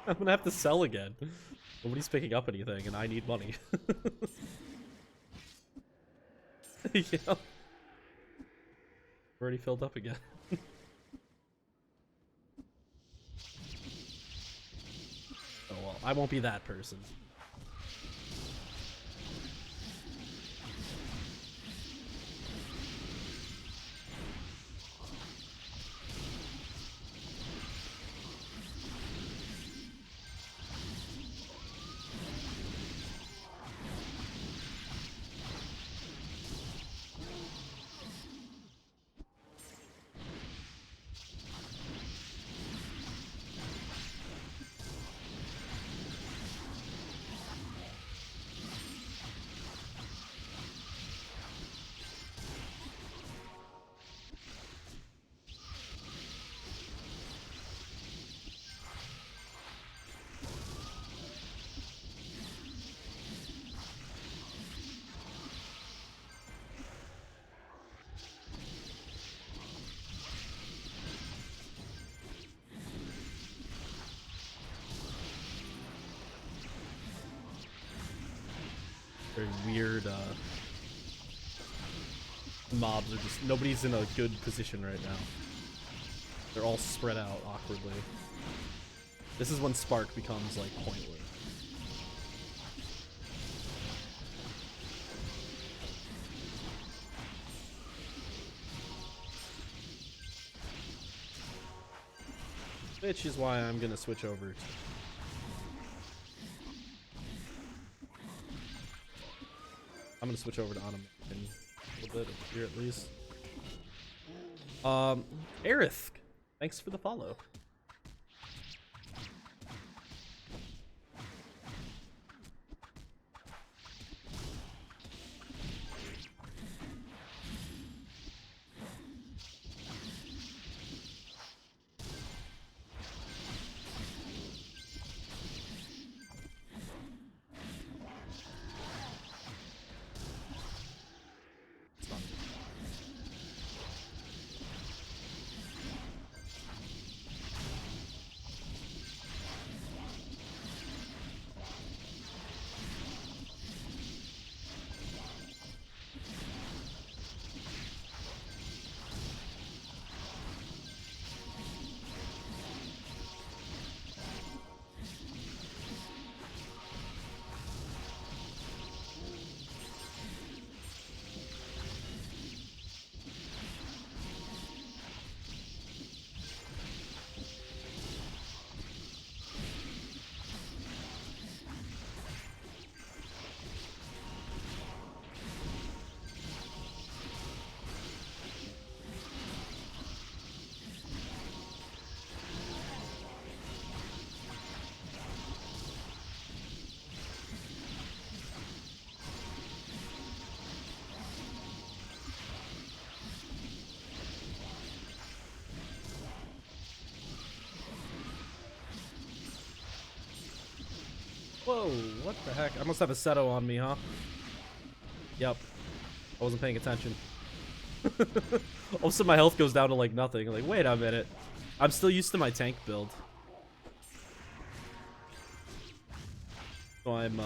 A: I'm gonna have to sell again. Nobody's picking up anything, and I need money. Yeah. Already filled up again. Oh well, I won't be that person. weird mobs are just, nobody's in a good position right now. They're all spread out awkwardly. This is when Spark becomes like pointless. Which is why I'm gonna switch over to... I'm gonna switch over to automation a little bit here at least. Aerith, thanks for the follow. Whoa, what the heck? I must have a Seto on me, huh? Yep. I wasn't paying attention. All of a sudden my health goes down to like nothing. I'm like, wait a minute. I'm still used to my tank build. So I'm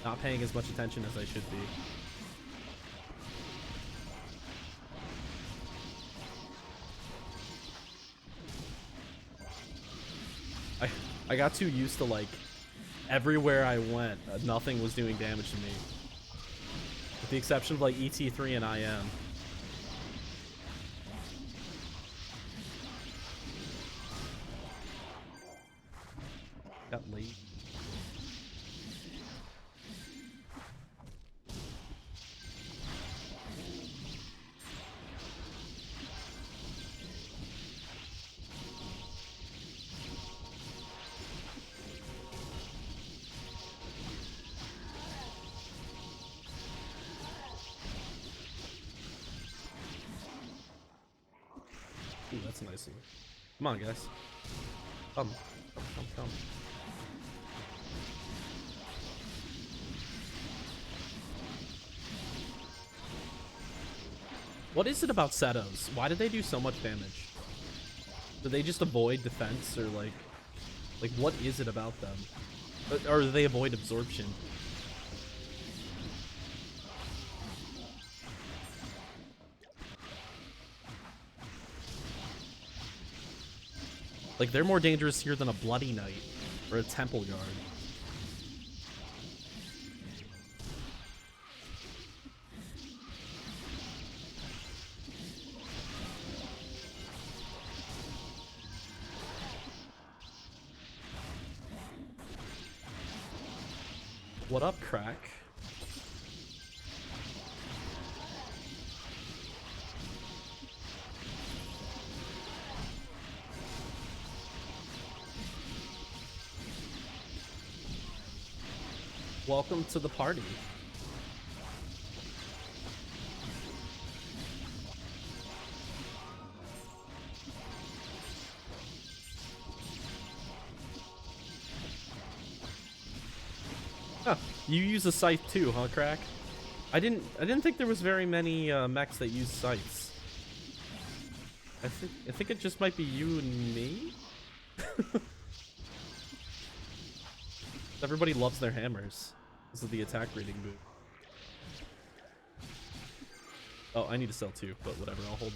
A: not paying as much attention as I should be. I got too used to like everywhere I went, nothing was doing damage to me. With the exception of like ET3 and IM. Got late. Ooh, that's nice. Come on, guys. Come. What is it about Setos? Why did they do so much damage? Do they just avoid defense, or like what is it about them? Or do they avoid absorption? Like, they're more dangerous here than a Bloody Knight or a Temple Guard. What up, Crack? Welcome to the party. Huh, you use a scythe too, huh, Crack? I didn't think there was very many mechs that use scythes. I think it just might be you and me. Everybody loves their hammers. This is the attack rating boot. Oh, I need to sell 2, but whatever, I'll hold.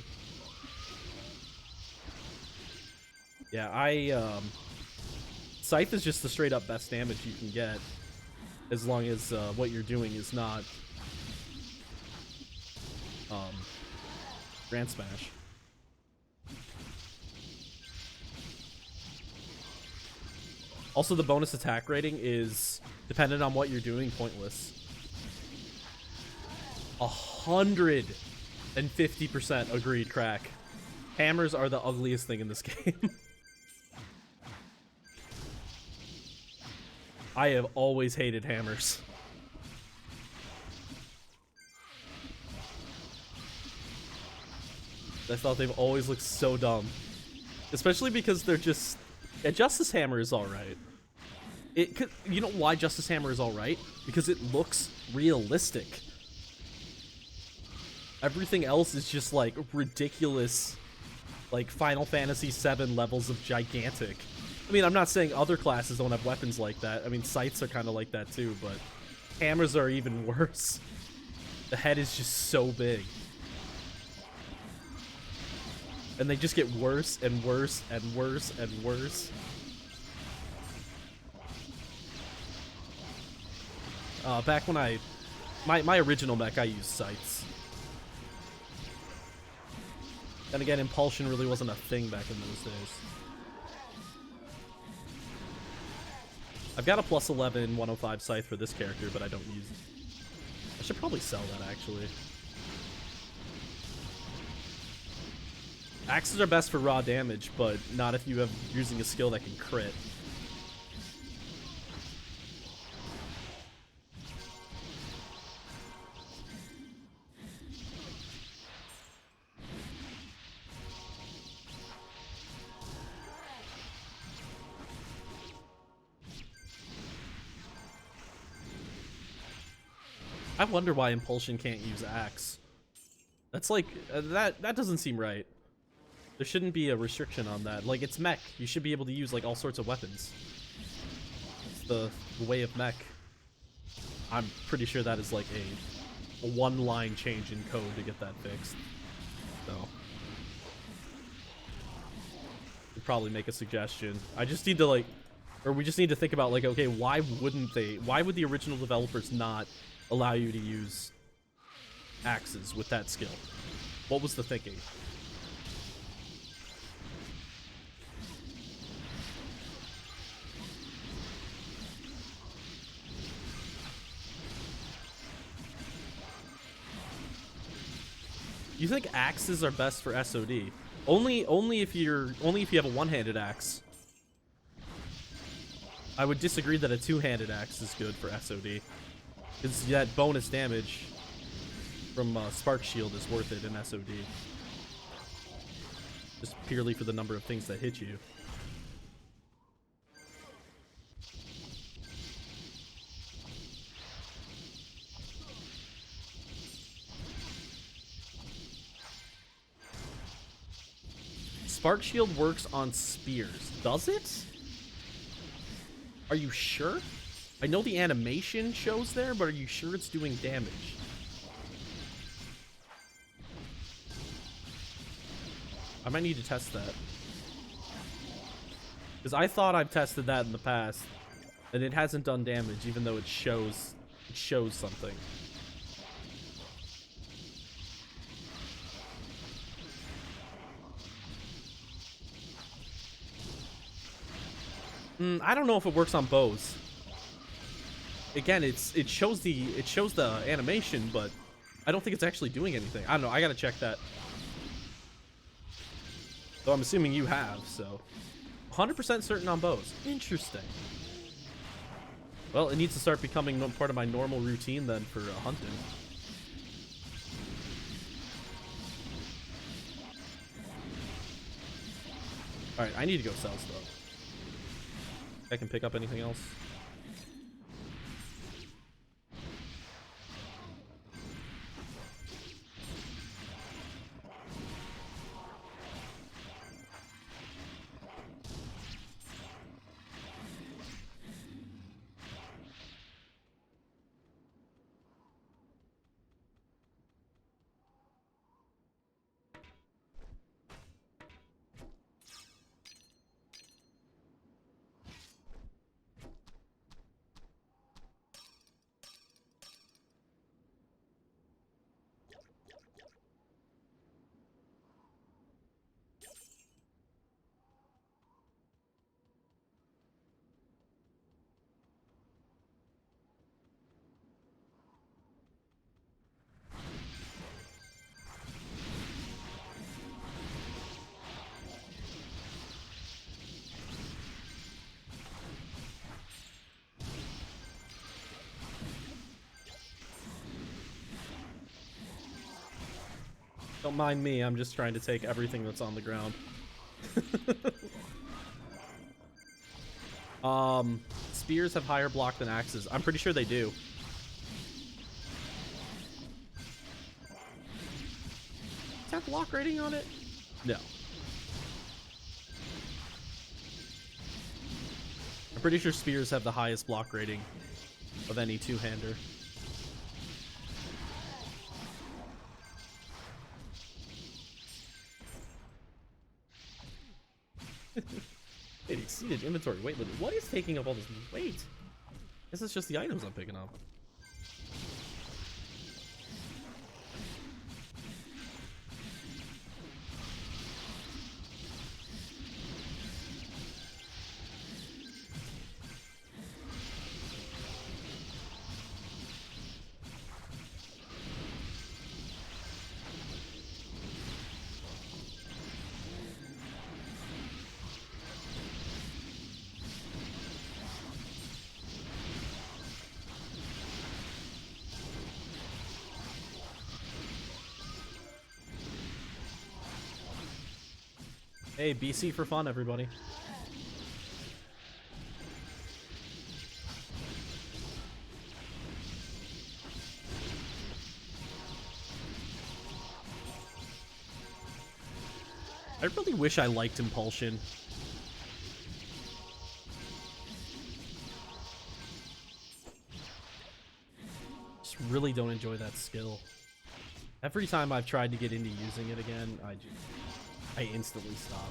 A: Yeah, Scythe is just the straight up best damage you can get, as long as what you're doing is not Grand Smash. Also, the bonus attack rating is, dependent on what you're doing, pointless. 150% agreed, Crack. Hammers are the ugliest thing in this game. I have always hated hammers. I thought they've always looked so dumb. Especially because they're just... Yeah, Justice Hammer is alright. You know why Justice Hammer is alright? Because it looks realistic. Everything else is just like ridiculous, like Final Fantasy VII levels of gigantic. I mean, I'm not saying other classes don't have weapons like that. I mean, scythes are kind of like that too, but hammers are even worse. The head is just so big. And they just get worse and worse and worse and worse. Back when my original mech, I used scythes. Then again, Impulsion really wasn't a thing back in those days. I've got a plus 11 105 scythe for this character, but I don't use it. I should probably sell that, actually. Axes are best for raw damage, but not if you have using a skill that can crit. I wonder why Impulsion can't use Axe. That's like, that doesn't seem right. There shouldn't be a restriction on that. Like, it's mech. You should be able to use, like, all sorts of weapons. It's the way of mech. I'm pretty sure that is, like, a one-line change in code to get that fixed. So. We'd probably make a suggestion. I just need to, like, or we just need to think about, like, okay, why would the original developers not allow you to use axes with that skill? What was the thinking? You think axes are best for SOD? Only if you have a one-handed axe. I would disagree that a two-handed axe is good for SOD. Because that bonus damage from Spark Shield is worth it in SOD. Just purely for the number of things that hit you. Spark Shield works on spears. Does it? Are you sure? I know the animation shows there, but are you sure it's doing damage? I might need to test that. Because I thought I've tested that in the past, and it hasn't done damage, even though it shows something. I don't know if it works on bows. Again, it shows the animation, but I don't think it's actually doing anything. I don't know. I gotta check that. Though I'm assuming you have, so 100% certain on bows. Interesting. Well, it needs to start becoming part of my normal routine then for hunting. All right, I need to go sell stuff. I can pick up anything else. Don't mind me, I'm just trying to take everything that's on the ground. Spears have higher block than axes. I'm pretty sure they do. Does that block rating on it? No. I'm pretty sure spears have the highest block rating of any two-hander. It exceeded inventory weight limit. What is taking up all this weight? I guess it's just the items I'm picking up. Hey, BC for fun, everybody. I really wish I liked Impulsion. Just really don't enjoy that skill. Every time I've tried to get into using it again, I instantly stop.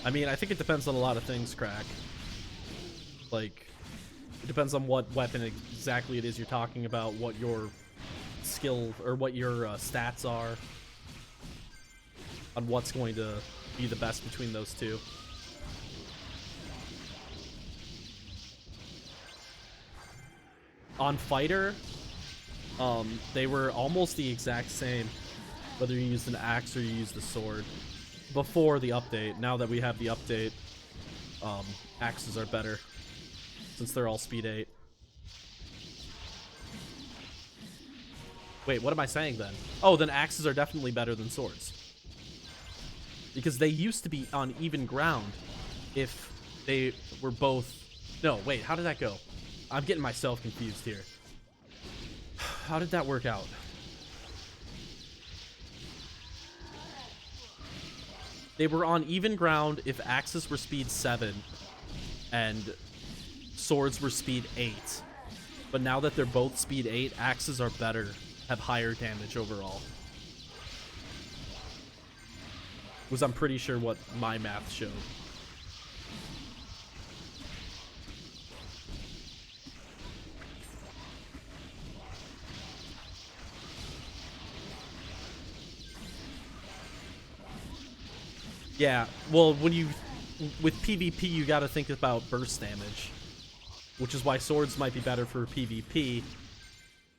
A: I mean, I think it depends on a lot of things, Crack. Like, it depends on what weapon exactly it is you're talking about, what your skill, or what your stats are, on what's going to be the best between those two. On Fighter, they were almost the exact same, whether you used an axe or you used a sword. Before the update. Now that we have the update, axes are better since they're all speed 8. Wait, what am I saying then? Oh, then axes are definitely better than swords, because they used to be on even ground if they were both... No, wait, how did that go? I'm getting myself confused here. How did that work out? They were on even ground if axes were speed 7 and swords were speed 8. But now that they're both speed 8, axes are better, have higher damage overall. Was, I'm pretty sure, what my math showed. Yeah, well, when you... With PvP, you gotta think about burst damage. Which is why swords might be better for PvP,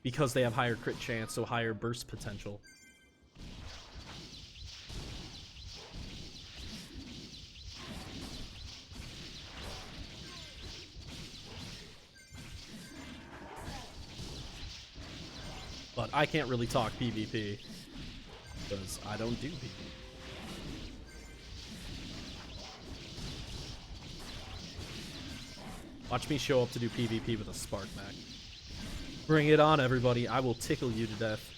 A: because they have higher crit chance, so higher burst potential. But I can't really talk PvP, because I don't do PvP. Watch me show up to do PvP with a Spark Mac. Bring it on, everybody. I will tickle you to death.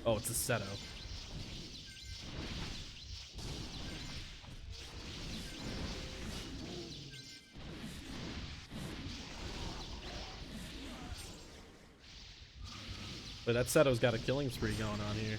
A: Oh, it's a Seto. But that Seto's got a killing spree going on here.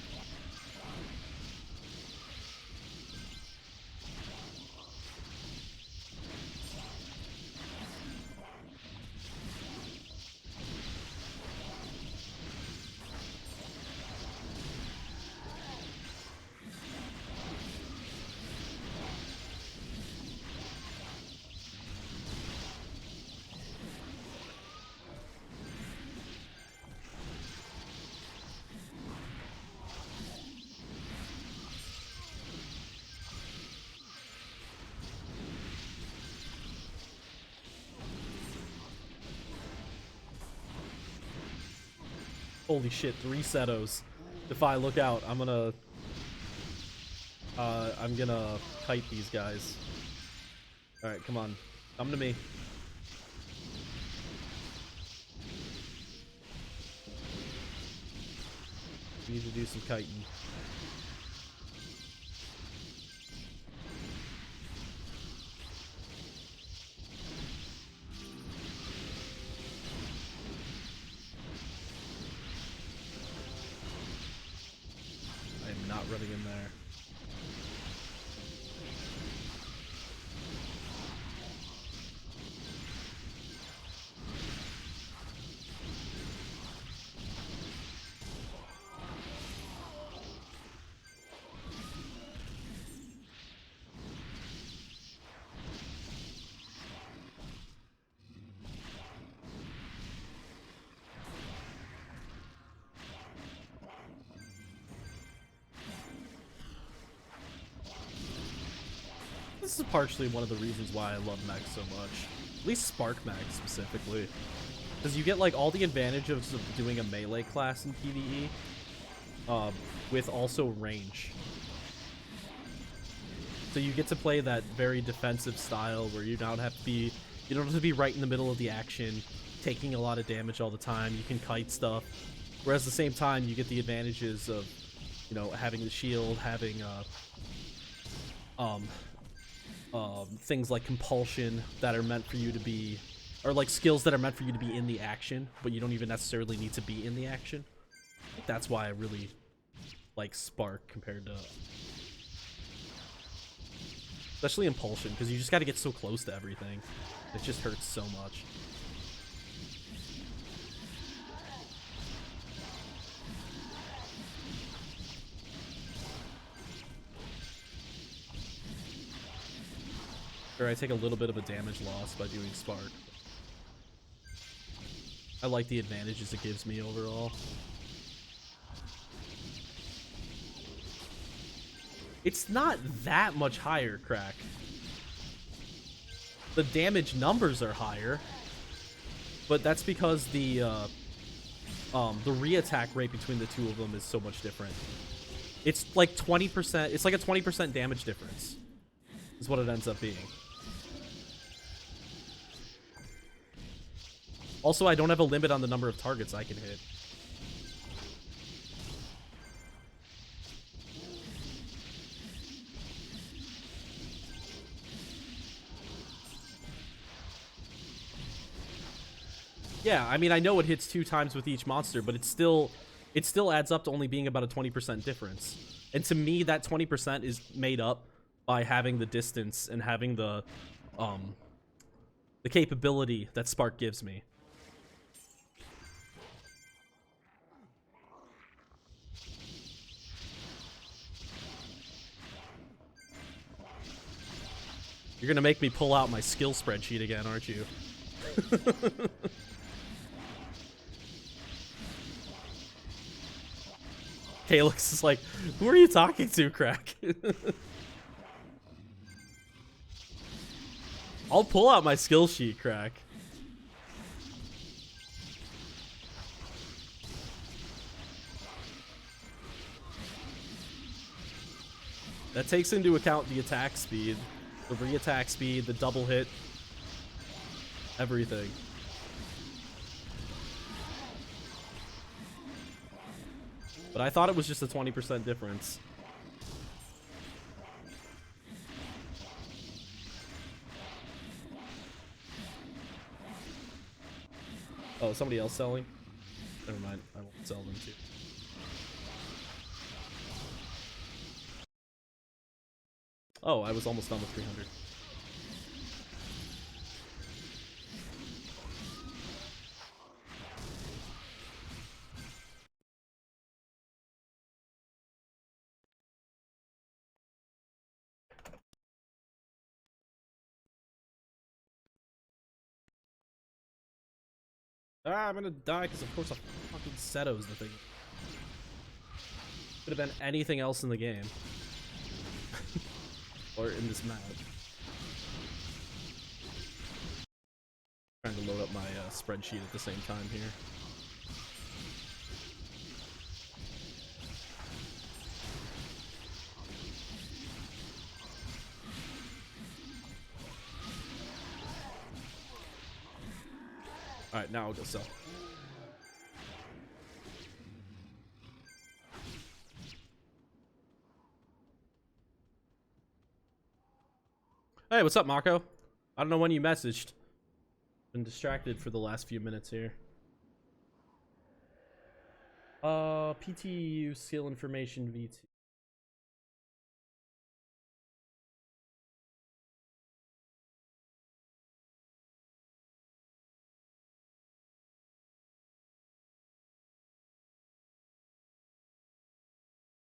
A: Holy shit, 3 Setos. If I look out, I'm gonna kite these guys. Alright, come on. Come to me. Need to do some kiting. I am not running in there. This is partially one of the reasons why I love mechs so much. At least Spark mechs specifically. Because you get like all the advantages of doing a melee class in PvE with also range. So you get to play that very defensive style where you don't have to be right in the middle of the action, taking a lot of damage all the time. You can kite stuff. Whereas at the same time you get the advantages of, you know, having the shield, having things like compulsion that are meant for you to be, or like skills that are meant for you to be in the action, but you don't even necessarily need to be in the action. I think that's why I really like Spark compared to, especially Impulsion, because you just got to get so close to everything. It just hurts so much. Or I take a little bit of a damage loss by doing Spark. I like the advantages it gives me overall. It's not that much higher, Crack. The damage numbers are higher, but that's because the re-attack rate between the two of them is so much different. It's like 20%. It's like a 20% damage difference, is what it ends up being. Also, I don't have a limit on the number of targets I can hit. Yeah, I mean, I know it hits 2 times with each monster, but it still adds up to only being about a 20% difference. And to me, that 20% is made up by having the distance and having the capability that Spark gives me. You're gonna make me pull out my skill spreadsheet again, aren't you? Calyx is like, who are you talking to, Crack? I'll pull out my skill sheet, Crack. That takes into account the attack speed, the re-attack speed, the double hit, everything. But I thought it was just a 20% difference. Oh, somebody else selling? Never mind, I won't sell them too. Oh, I was almost done with 300. Ah, I'm gonna die because of course a fucking Seto's the thing. Could have been anything else in the game. Or in this map. Trying to load up my spreadsheet at the same time here. Alright, now I'll go sell. Hey, what's up, Marco? I don't know when you messaged. Been distracted for the last few minutes here. PTU skill information V2.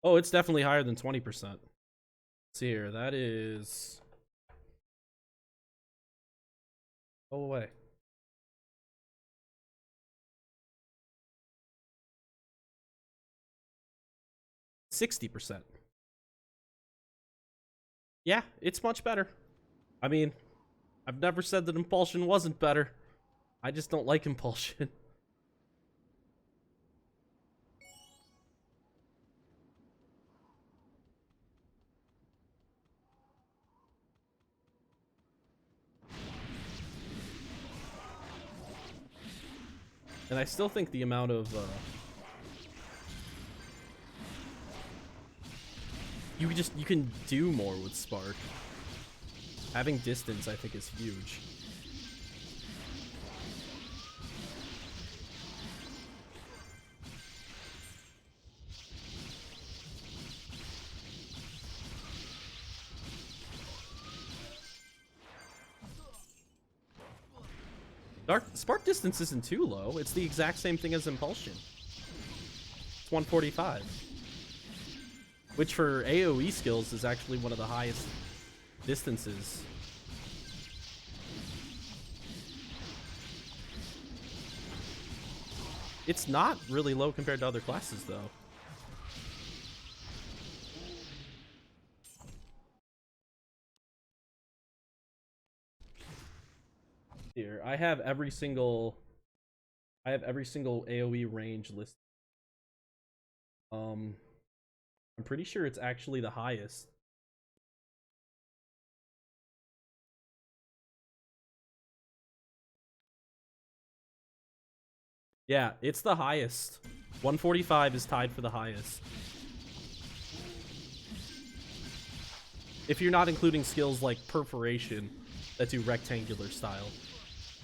A: Oh, it's definitely higher than 20%. Let's see here, that is... Go away. %60. Yeah, it's much better. I mean, I've never said that Impulsion wasn't better. I just don't like Impulsion. And I still think the amount of you can do more with Spark. Having distance, I think, is huge. Spark distance isn't too low. It's the exact same thing as Impulsion. It's 145. Which for AoE skills is actually one of the highest distances. It's not really low compared to other classes, though. Here, I have every single AoE range listed. I'm pretty sure it's actually the highest. Yeah, it's the highest. 145 is tied for the highest. If you're not including skills like Perforation that do rectangular style.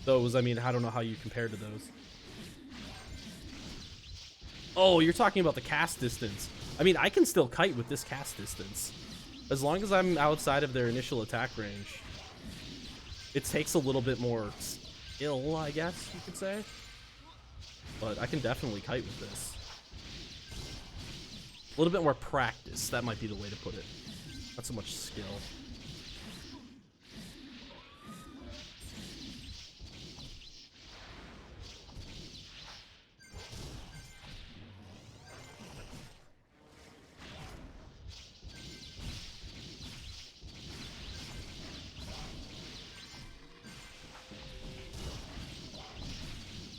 A: Those, I mean, I don't know how you compare to those. Oh, you're talking about the cast distance. I mean, I can still kite with this cast distance. As long as I'm outside of their initial attack range. It takes a little bit more skill, I guess you could say. But I can definitely kite with this. A little bit more practice, that might be the way to put it. Not so much skill.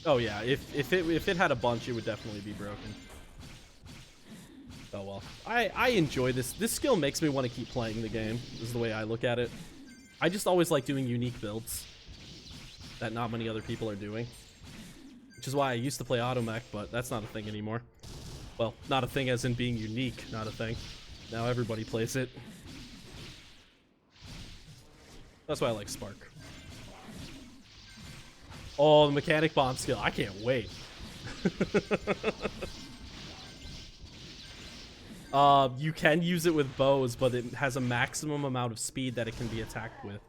A: Oh yeah, if it had a bunch, it would definitely be broken. Oh well. I enjoy this. This skill makes me want to keep playing the game, is the way I look at it. I just always like doing unique builds that not many other people are doing. Which is why I used to play automech, but that's not a thing anymore. Well, not a thing as in being unique, not a thing. Now everybody plays it. That's why I like Spark. Oh, the mechanic bomb skill. I can't wait. You can use it with bows, but it has a maximum amount of speed that it can be attacked with.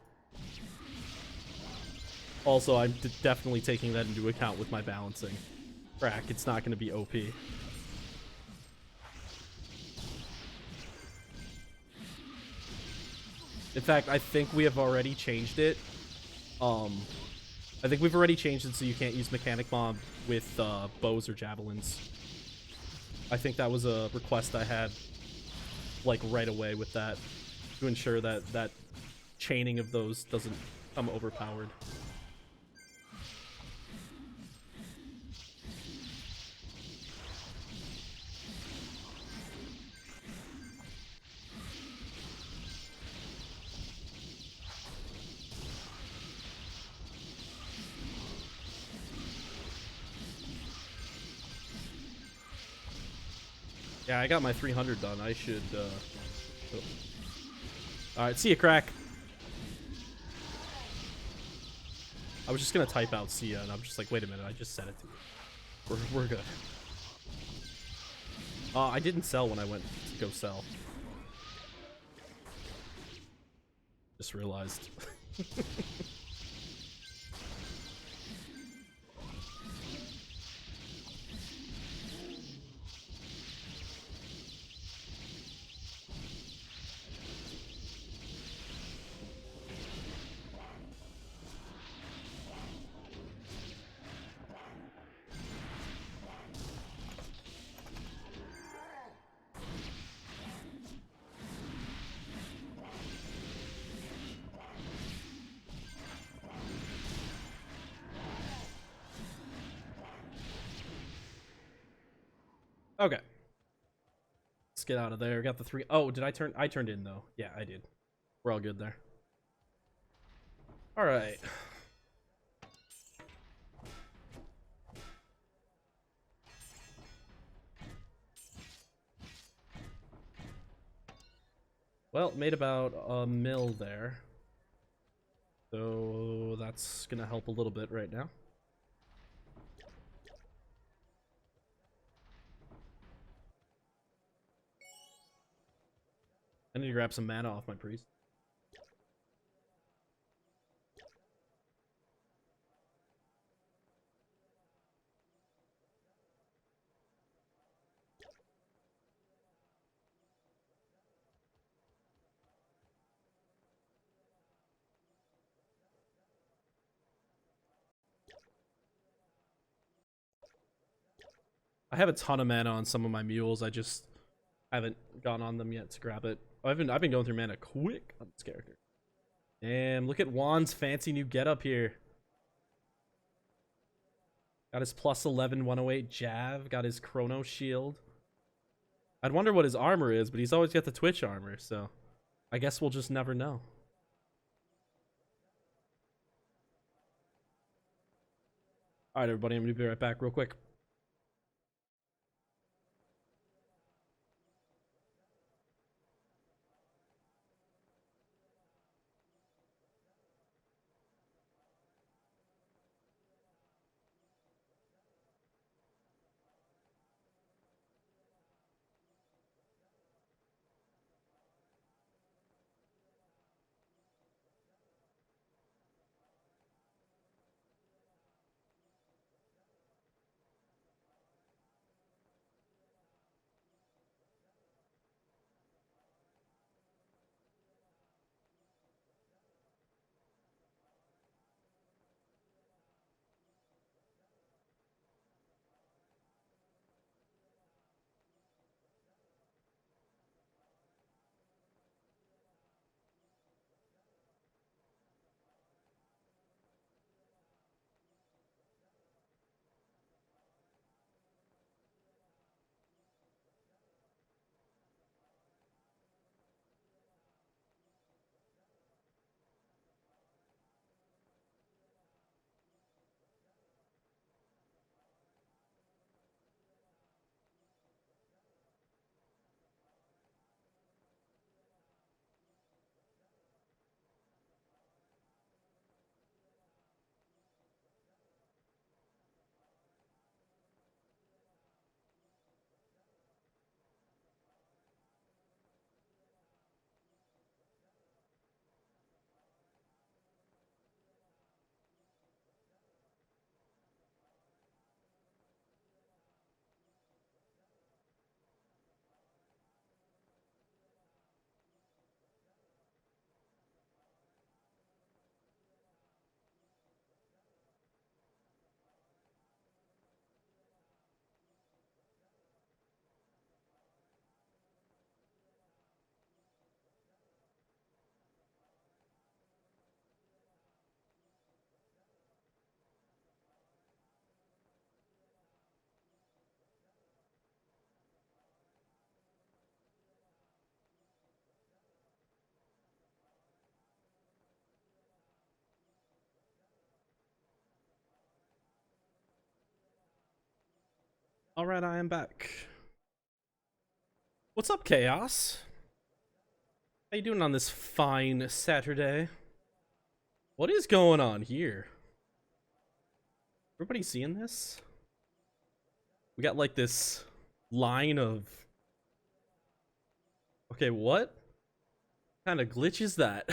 A: Also, I'm definitely taking that into account with my balancing. Crack, it's not going to be OP. In fact, I think we have already changed it. I think we've already changed it so you can't use Mechanic Bomb with bows or javelins. I think that was a request I had, like, right away with that, to ensure that that chaining of those doesn't come overpowered. Yeah, I got my 300 done. I should, oh. Alright, see ya, Crack. I was just gonna type out see ya, and I'm just like, wait a minute, I just said it to you. We're good. I didn't sell when I went to go sell. Just realized. Okay. Let's get out of there. Got the 3. Oh, did I turn? I turned in, though. Yeah, I did. We're all good there. Alright. Well, made about a mil there. So that's gonna help a little bit right now. I need to grab some mana off my priest. I have a ton of mana on some of my mules. I just haven't gone on them yet to grab it. I've been going through mana quick on this character. Damn, look at Juan's fancy new getup here. Got his plus 11 108 Jav. Got his Chrono Shield. I'd wonder what his armor is, but he's always got the Twitch armor, so I guess we'll just never know. Alright, everybody, I'm gonna be right back real quick. Alright, I am back. What's up, Chaos? How you doing on this fine Saturday? What is going on here? Everybody seeing this? We got like this line of... Okay, what kind of glitch is that?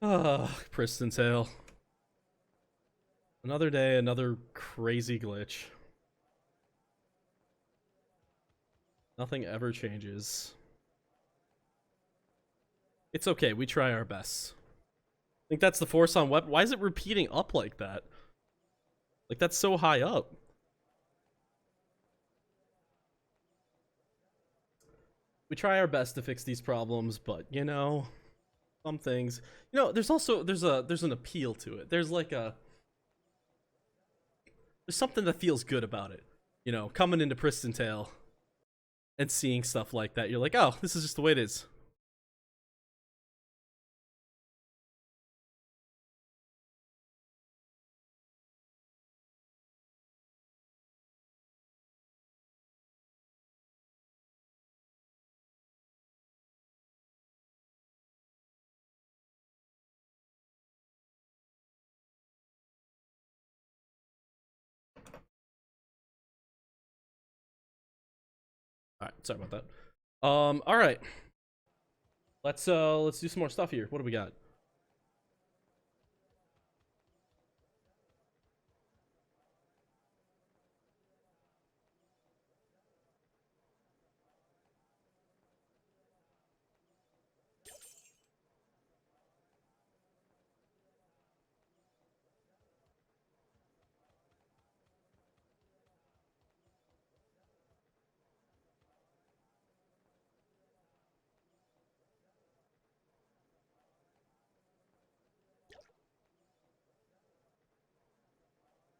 A: Ah, Pristontale. Another day, another crazy glitch. Nothing ever changes. It's okay, we try our best. I think that's the force on weapon. Why is it repeating up like that? Like, that's so high up. We try our best to fix these problems, but, you know, some things... You know, there's also, there's an appeal to it. There's like a... There's something that feels good about it. You know, coming into Pristontale and seeing stuff like that, you're like, oh, this is just the way it is. Alright, sorry about that. Alright. Let's do some more stuff here. What do we got?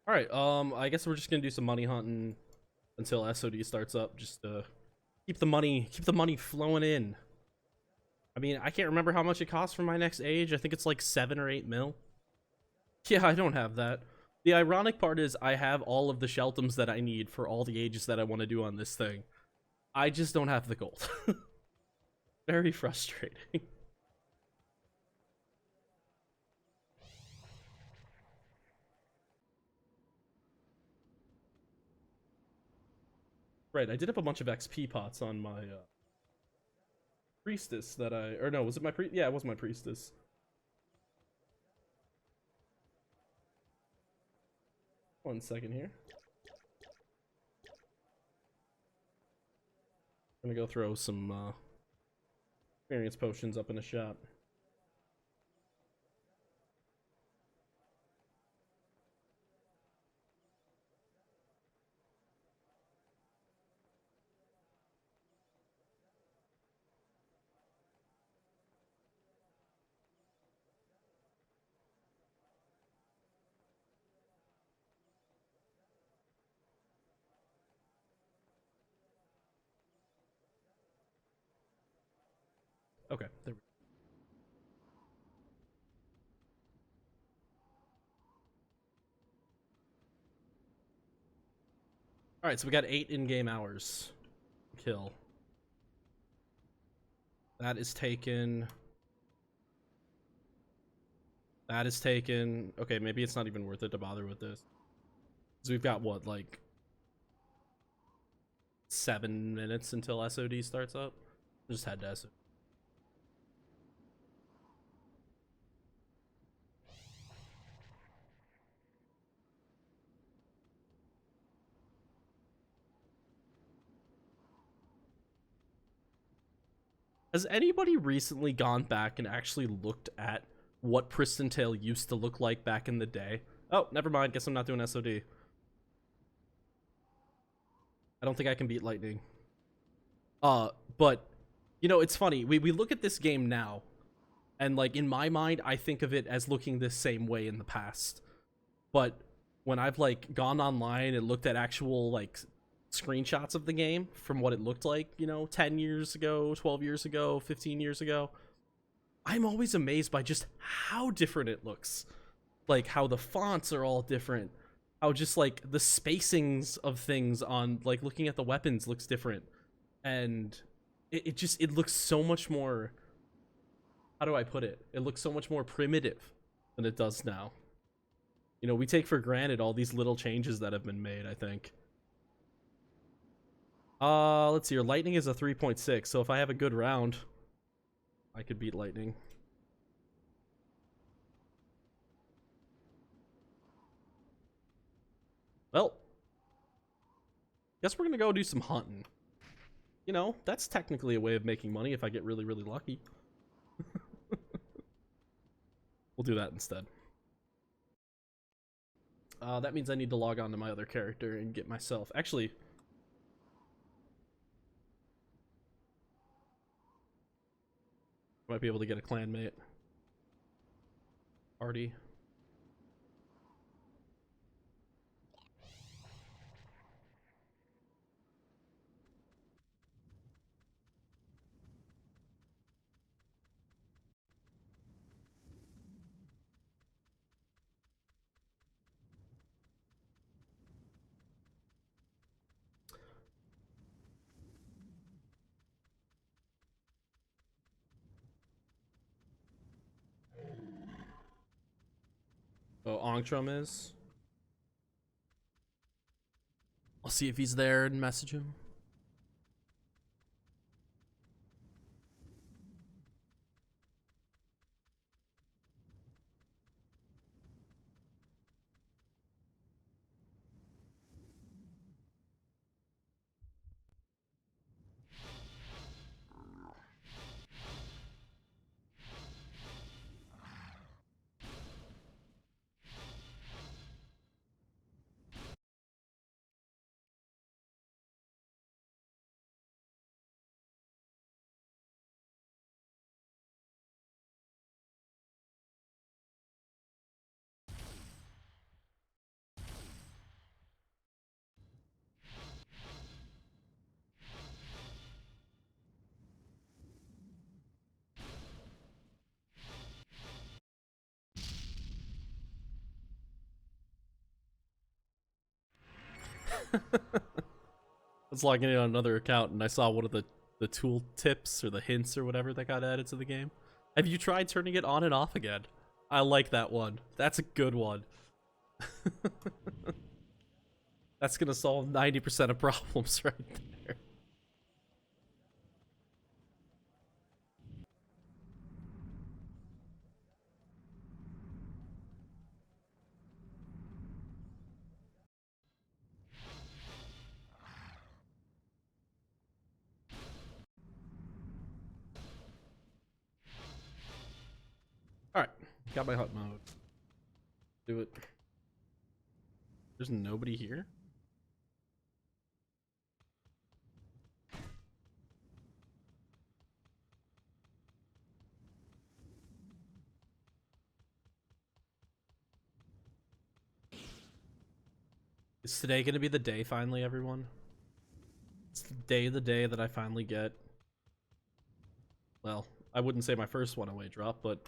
A: Alright, I guess we're just gonna do some money hunting until SOD starts up, just to keep the money flowing in. I mean, I can't remember how much it costs for my next age. I think it's like 7 or 8 mil. Yeah, I don't have that. The ironic part is I have all of the sheltums that I need for all the ages that I want to do on this thing. I just don't have the gold. Very frustrating. Right, I did up a bunch of XP pots on my priestess that or no, was it my yeah, it was my priestess. One second here. I'm gonna go throw some experience potions up in the shop. Okay, there we go. Alright, so we got 8 in-game hours. Kill. That is taken. That is taken. Okay, maybe it's not even worth it to bother with this. Because we've got, what, like... 7 minutes until SOD starts up? Just head to SOD. Has anybody recently gone back and actually looked at what Pristontale used to look like back in the day? Oh, never mind. Guess I'm not doing SOD. I don't think I can beat Lightning. But, you know, it's funny. We look at this game now, and, like, in my mind, I think of it as looking the same way in the past. But when I've, like, gone online and looked at actual, like, screenshots of the game from what it looked like, you know, 10 years ago, 12 years ago, 15 years ago, I'm always amazed by just how different it looks. Like, how the fonts are all different, how just like the spacings of things on like looking at the weapons looks different, and it looks so much more, how do I put it? It looks so much more primitive than it does now. You know, we take for granted all these little changes that have been made, I think. Let's see. Your lightning is a 3.6, so if I have a good round, I could beat lightning. Well, guess we're gonna go do some hunting. You know, that's technically a way of making money if I get really, really lucky. We'll do that instead. That means I need to log on to my other character and get myself... Actually... Might be able to get a clanmate. Party. Oh, Ongtrum is. I'll see if he's there and message him. I was logging in on another account and I saw one of the tool tips or the hints or whatever that got added to the game. Have you tried turning it on and off again? I like that one. That's a good one. That's gonna solve 90% of problems right there. Alright, got my hunt mode. Do it. There's nobody here? Is today gonna be the day finally, everyone? It's the day that I finally get... Well, I wouldn't say my first one-away drop, but...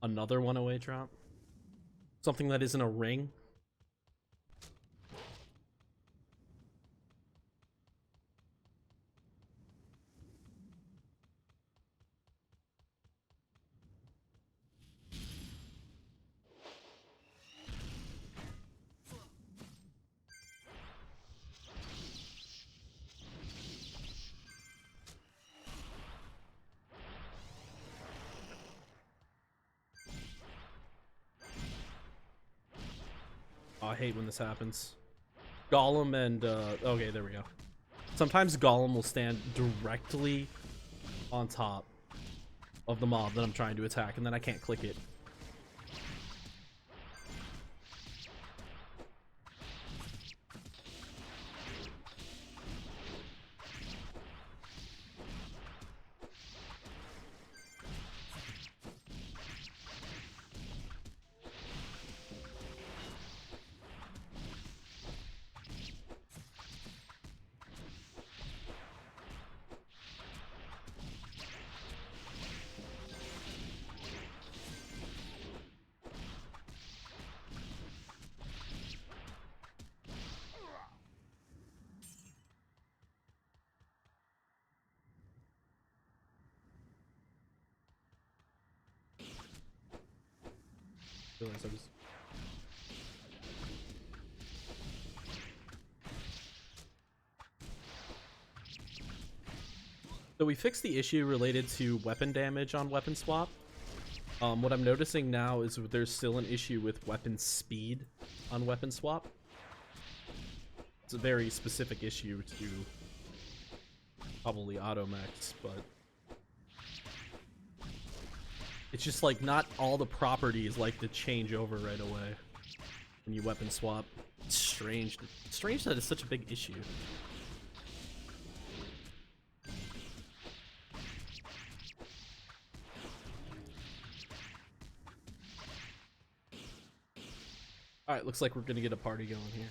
A: another one-away drop? Something that isn't a ring? Oh, I hate when this happens. Golem and, okay, there we go. Sometimes Golem will stand directly on top of the mob that I'm trying to attack, and then I can't click it. realized I was... So we fixed the issue related to weapon damage on weapon swap. What I'm noticing now is there's still an issue with weapon speed on weapon swap. It's a very specific issue to probably automechs, but it's just like not all the properties like to change over right away when you weapon swap. It's strange. It's strange that it's such a big issue. Alright, looks like we're gonna get a party going here.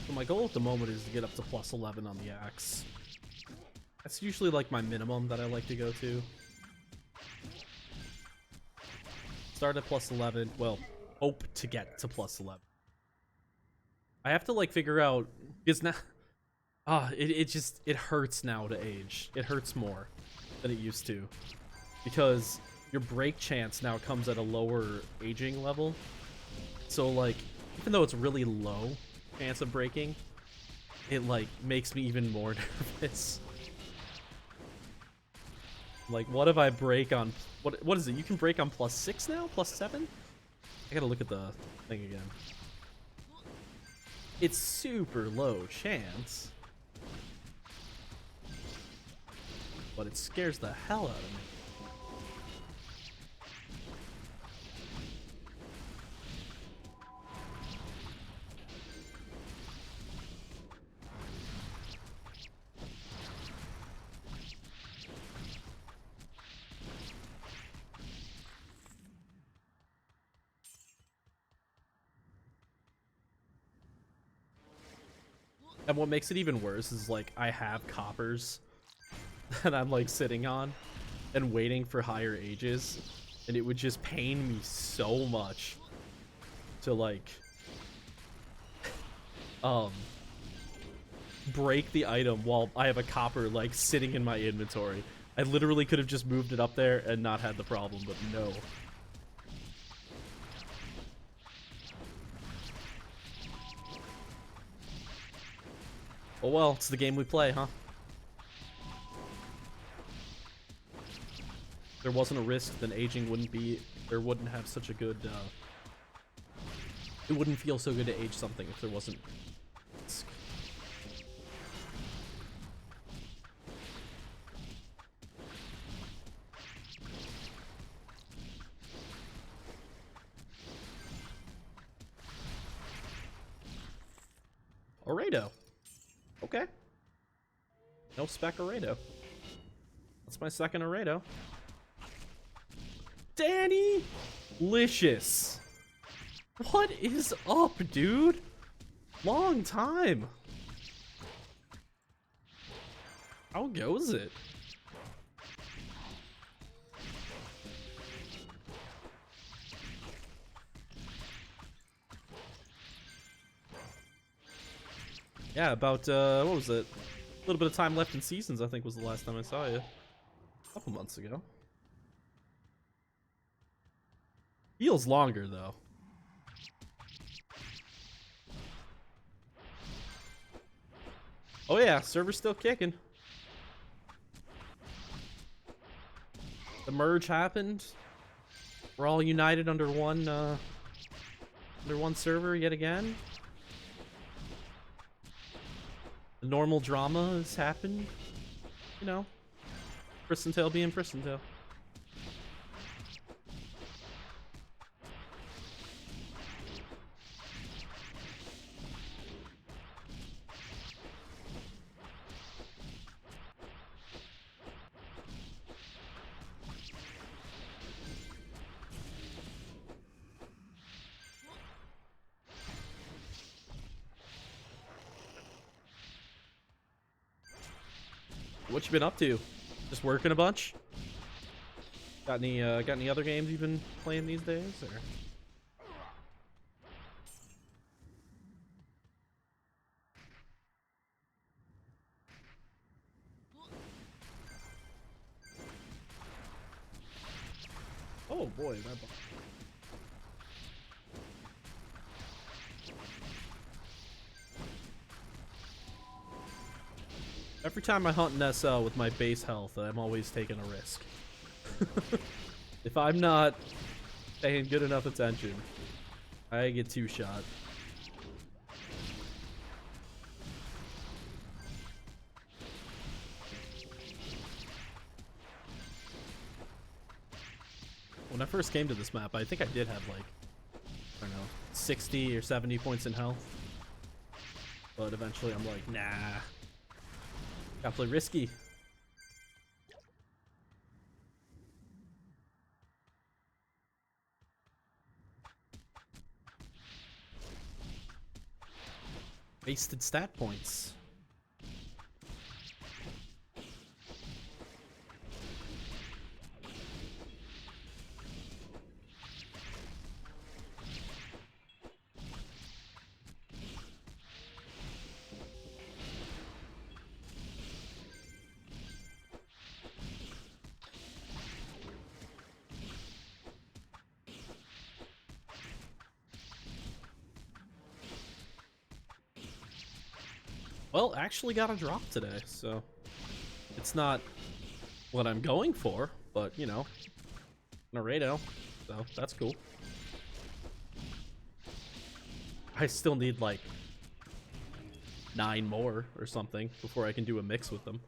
A: So my goal at the moment is to get up to plus 11 on the axe. That's usually like my minimum that I like to go to. Start at plus 11. Well, hope to get to plus 11. I have to like figure out, because now, it hurts now to age. It hurts more than it used to, because your break chance now comes at a lower aging level. So like, even though it's really low chance of breaking, it like makes me even more nervous. Like, what if I break on what is it? You can break on plus 6 now? Plus 7? I gotta look at the thing again. It's super low chance, but it scares the hell out of me. And what makes it even worse is like I have coppers that I'm like sitting on and waiting for higher ages, and it would just pain me so much to like break the item while I have a copper like sitting in my inventory. I literally could have just moved it up there and not had the problem, but no. Oh well, it's the game we play, huh? If there wasn't a risk, then aging wouldn't have such a good, it wouldn't feel so good to age something if there wasn't risk. Orado. Okay. No spec Orado. That's my second Orado. Danny! Licious. What is up, dude? Long time. How goes it? Yeah, about, what was it? A little bit of time left in seasons, I think was the last time I saw you. A couple months ago. Feels longer, though. Oh yeah, server's still kicking. The merge happened. We're all united under one server yet again. The normal drama has happened. You know, Pristontale being Pristontale. What you been up to? Just working a bunch? Got any other games you've been playing these days, or? Oh boy, every time I hunt an SL with my base health, I'm always taking a risk. If I'm not paying good enough attention, I get two-shot. When I first came to this map, I think I did have like, I don't know, 60 or 70 points in health. But eventually I'm like, nah. Gotta play risky. Wasted stat points. Well, actually got a drop today, so it's not what I'm going for, but you know, Narado, so that's cool. I still need like 9 more or something before I can do a mix with them.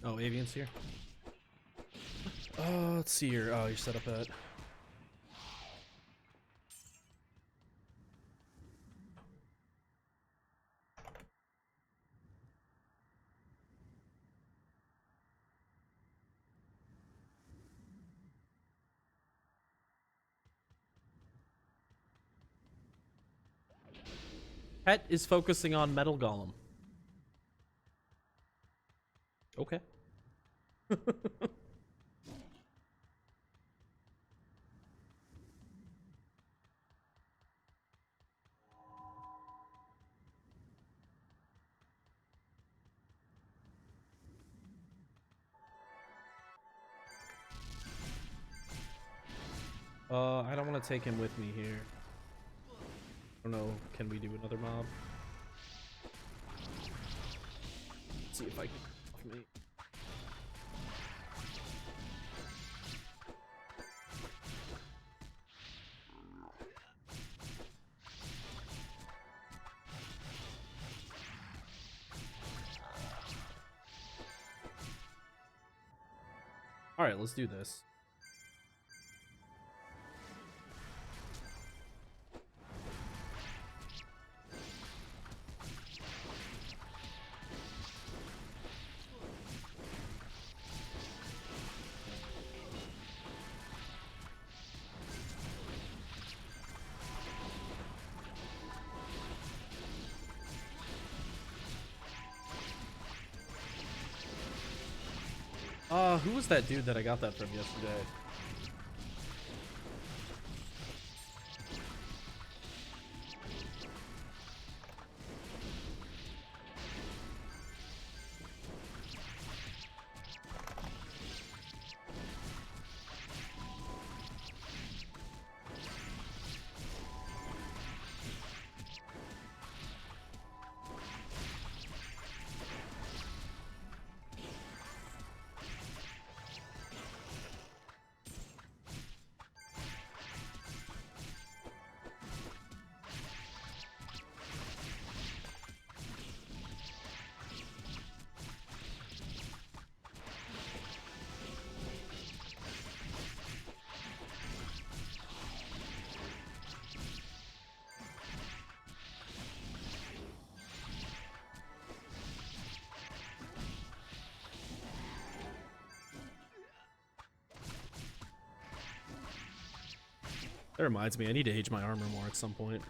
A: Oh, Avian's here. Let's see here. Oh, you're set up at. Pet is focusing on Metal Golem. Okay. I don't want to take him with me here. I don't know. Can we do another mob? Let's see if I can off me. All right, let's do this. Who was that dude that I got that from yesterday? That reminds me, I need to age my armor more at some point.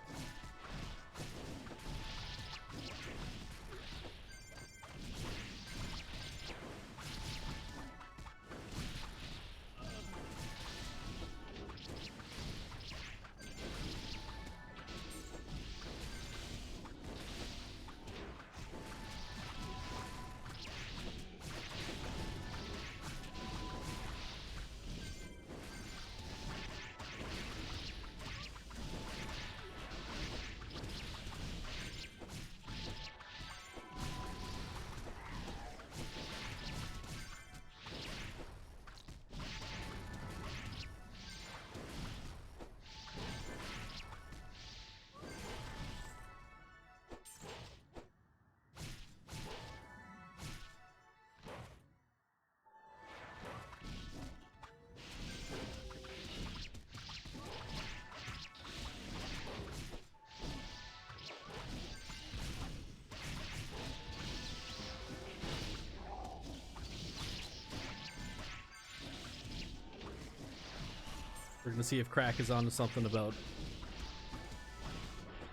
A: We're gonna see if Crack is onto something about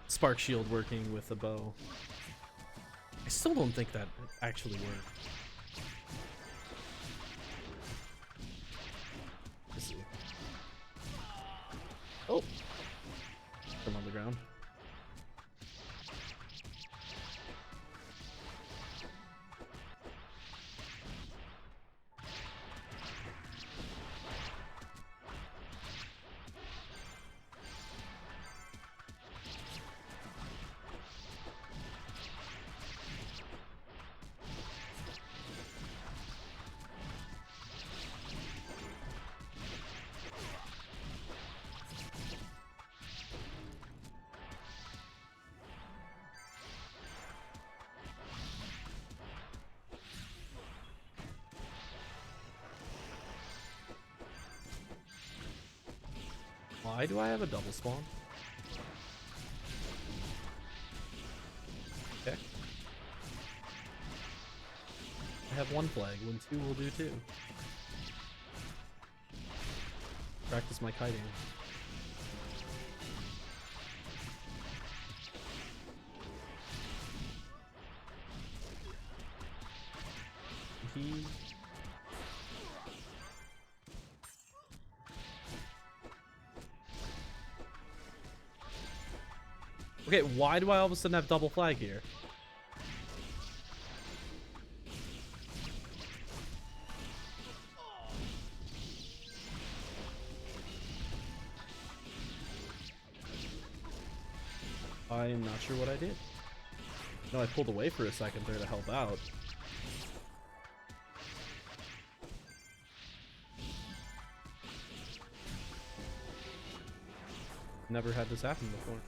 A: Spark Shield working with a bow. I still don't think that actually worked. Let's see. Oh! I'm on the ground. Why do I have a double spawn? Okay. I have one flag, when two will do two. Practice my kiting. He... Okay, why do I all of a sudden have double flag here? I'm not sure what I did. No, I pulled away for a second there to help out. Never had this happen before.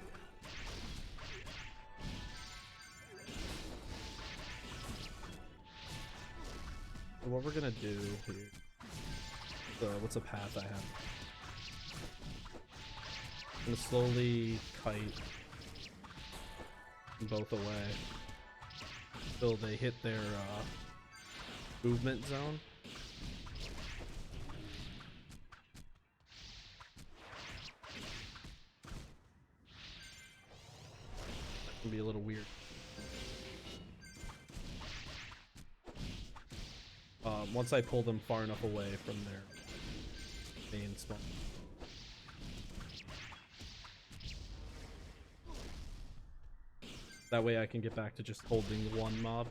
A: So what we're gonna do here, what's a path I have? I'm gonna slowly kite both away until they hit their movement zone. That can be a little weird. Once I pull them far enough away from their main spawn. That way I can get back to just holding one mob.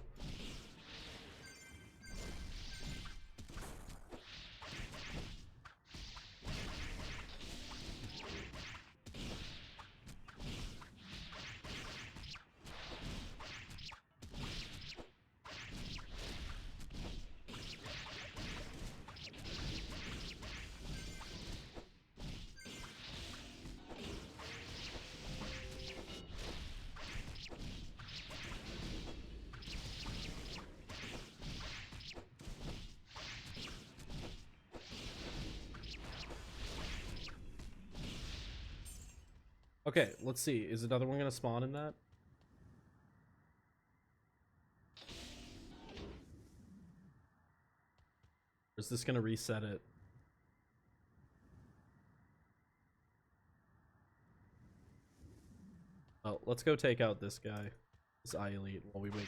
A: Okay, let's see. Is another one gonna spawn in that? Or is this gonna reset it? Oh, let's go take out this guy, this eye elite, while we wait.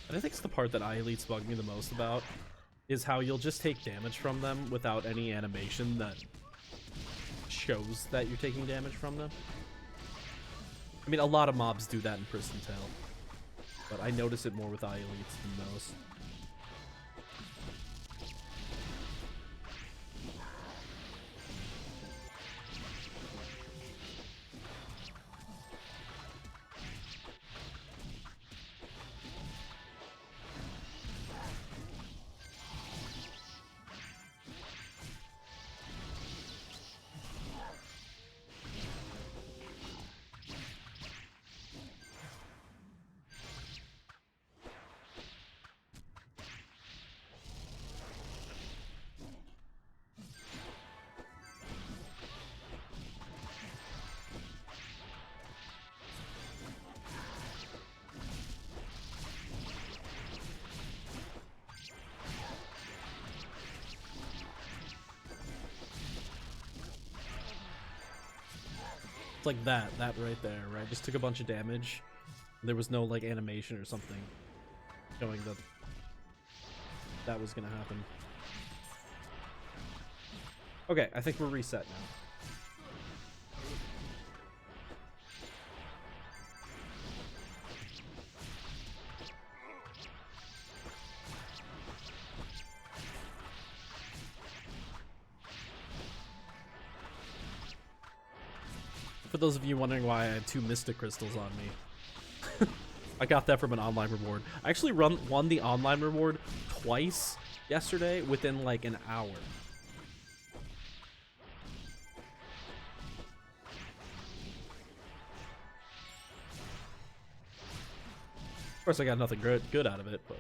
A: And I think it's the part that eye elites bug me the most about, is how you'll just take damage from them without any animation that shows that you're taking damage from them. I mean, a lot of mobs do that in Pristontale, but I notice it more with eye elites than those. Like that right there, right? Just took a bunch of damage. There was no like animation or something showing that that was gonna happen. Okay, I think we're reset now. for those of you wondering why I had 2 Mystic Crystals on me. I got that from an online reward. I actually won the online reward twice yesterday within like an hour. Of course, I got nothing good out of it, but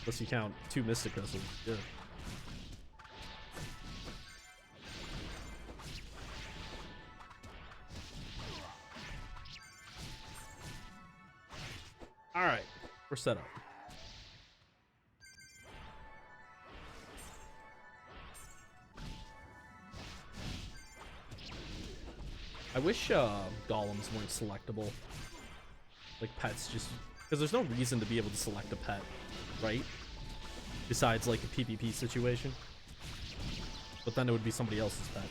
A: unless you count 2 Mystic Crystals, yeah. All right, we're set up. I wish golems weren't selectable. Like pets, just because there's no reason to be able to select a pet, right? Besides like a PvP situation. But then it would be somebody else's pet.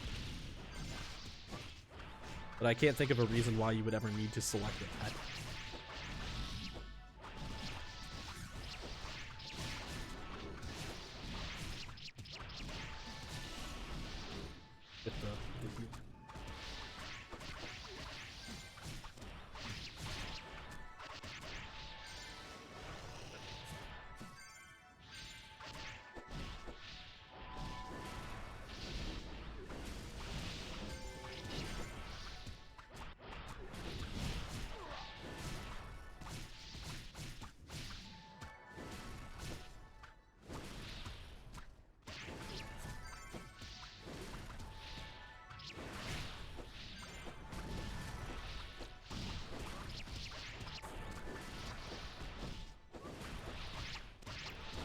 A: But I can't think of a reason why you would ever need to select a pet.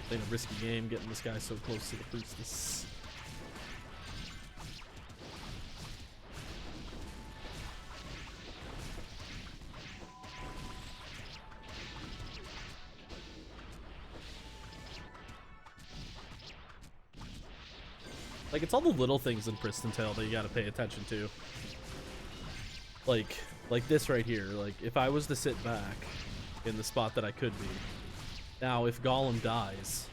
A: Playing a risky game, getting this guy so close to the priestess. Like, it's all the little things in Pristontale that you gotta pay attention to. Like this right here. Like, if I was to sit back in the spot that I could be. Now, if Golem dies,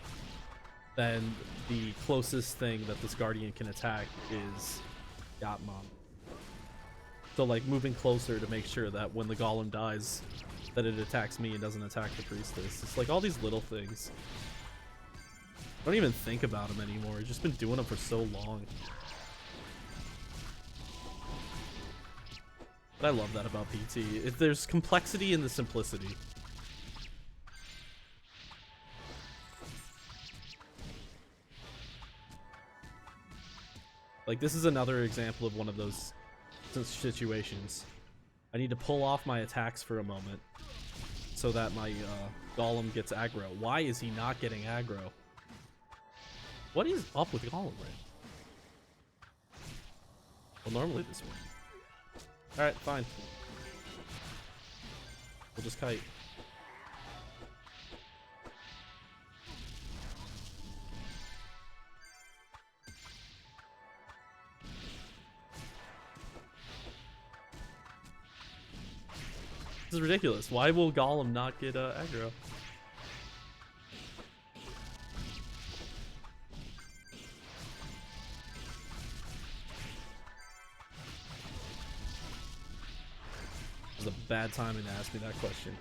A: then the closest thing that this Guardian can attack is Yatmom. So, like, moving closer to make sure that when the Golem dies, that it attacks me and doesn't attack the Priestess. It's like all these little things. I don't even think about them anymore. I've just been doing them for so long. But I love that about PT. There's complexity in the simplicity. Like, this is another example of one of those situations. I need to pull off my attacks for a moment so that my Golem gets aggro. Why is he not getting aggro? What is up with Golem right? Well, normally this way. Alright, fine. We'll just kite. This is ridiculous. Why will Golem not get aggro? This is a bad timing to ask me that question.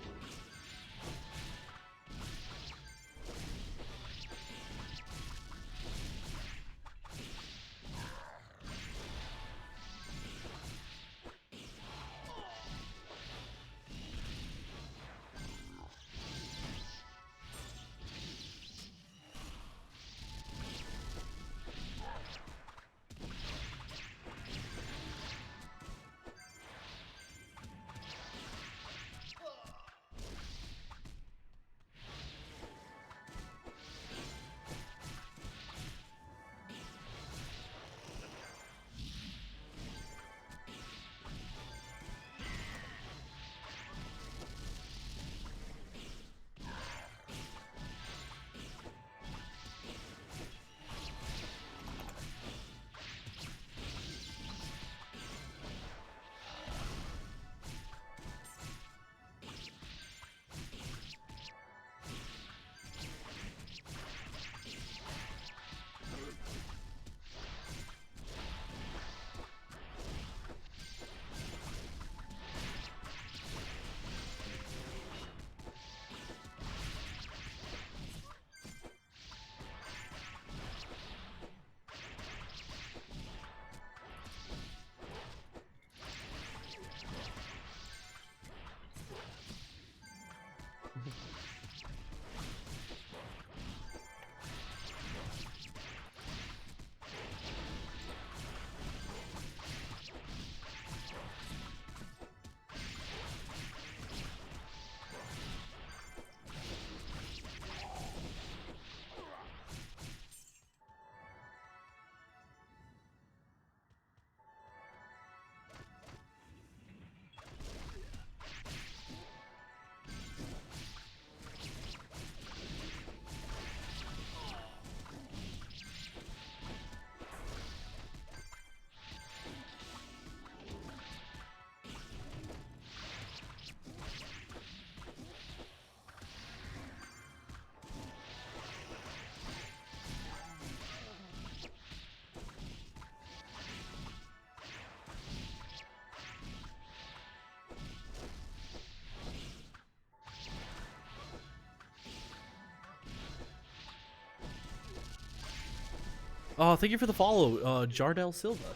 A: Oh, thank you for the follow, Jardel Silva.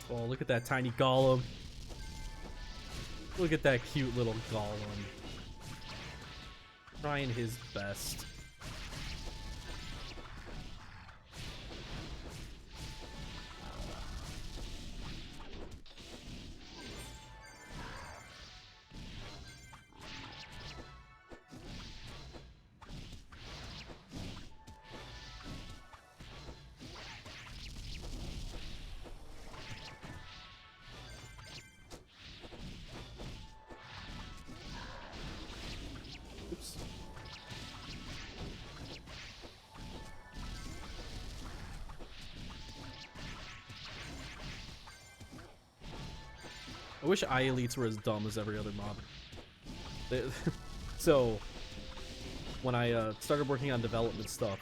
A: Oh, look at that tiny golem. Look at that cute little golem. Trying his best. Oops. I wish eye elites were as dumb as every other mob. So, when I started working on development stuff,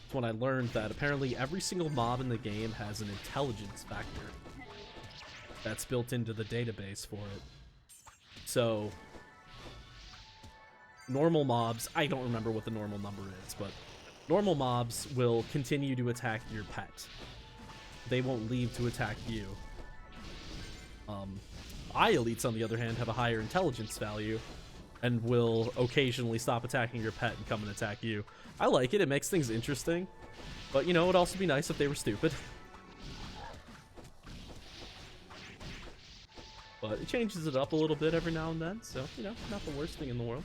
A: it's when I learned that apparently every single mob in the game has an intelligence factor that's built into the database for it. So, normal mobs, I don't remember what the normal number is, but normal mobs will continue to attack your pet. They won't leave to attack you. Eye elites, on the other hand, have a higher intelligence value and will occasionally stop attacking your pet and come and attack you. I like it, it makes things interesting, but you know, it would also be nice if they were stupid. But it changes it up a little bit every now and then, so, you know, not the worst thing in the world.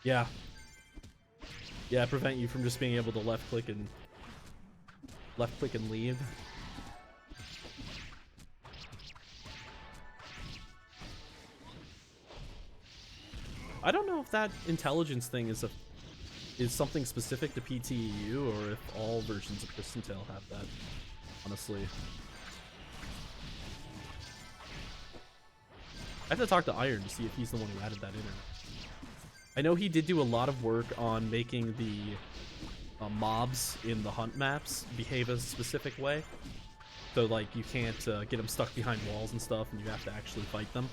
A: Yeah. Yeah, prevent you from just being able to left click and leave. I don't know if that intelligence thing is something specific to PTEU or if all versions of Pristontale have that, honestly. I have to talk to Iron to see if he's the one who added that in. I know he did do a lot of work on making the mobs in the hunt maps behave a specific way. So, like, you can't get them stuck behind walls and stuff, and you have to actually fight them.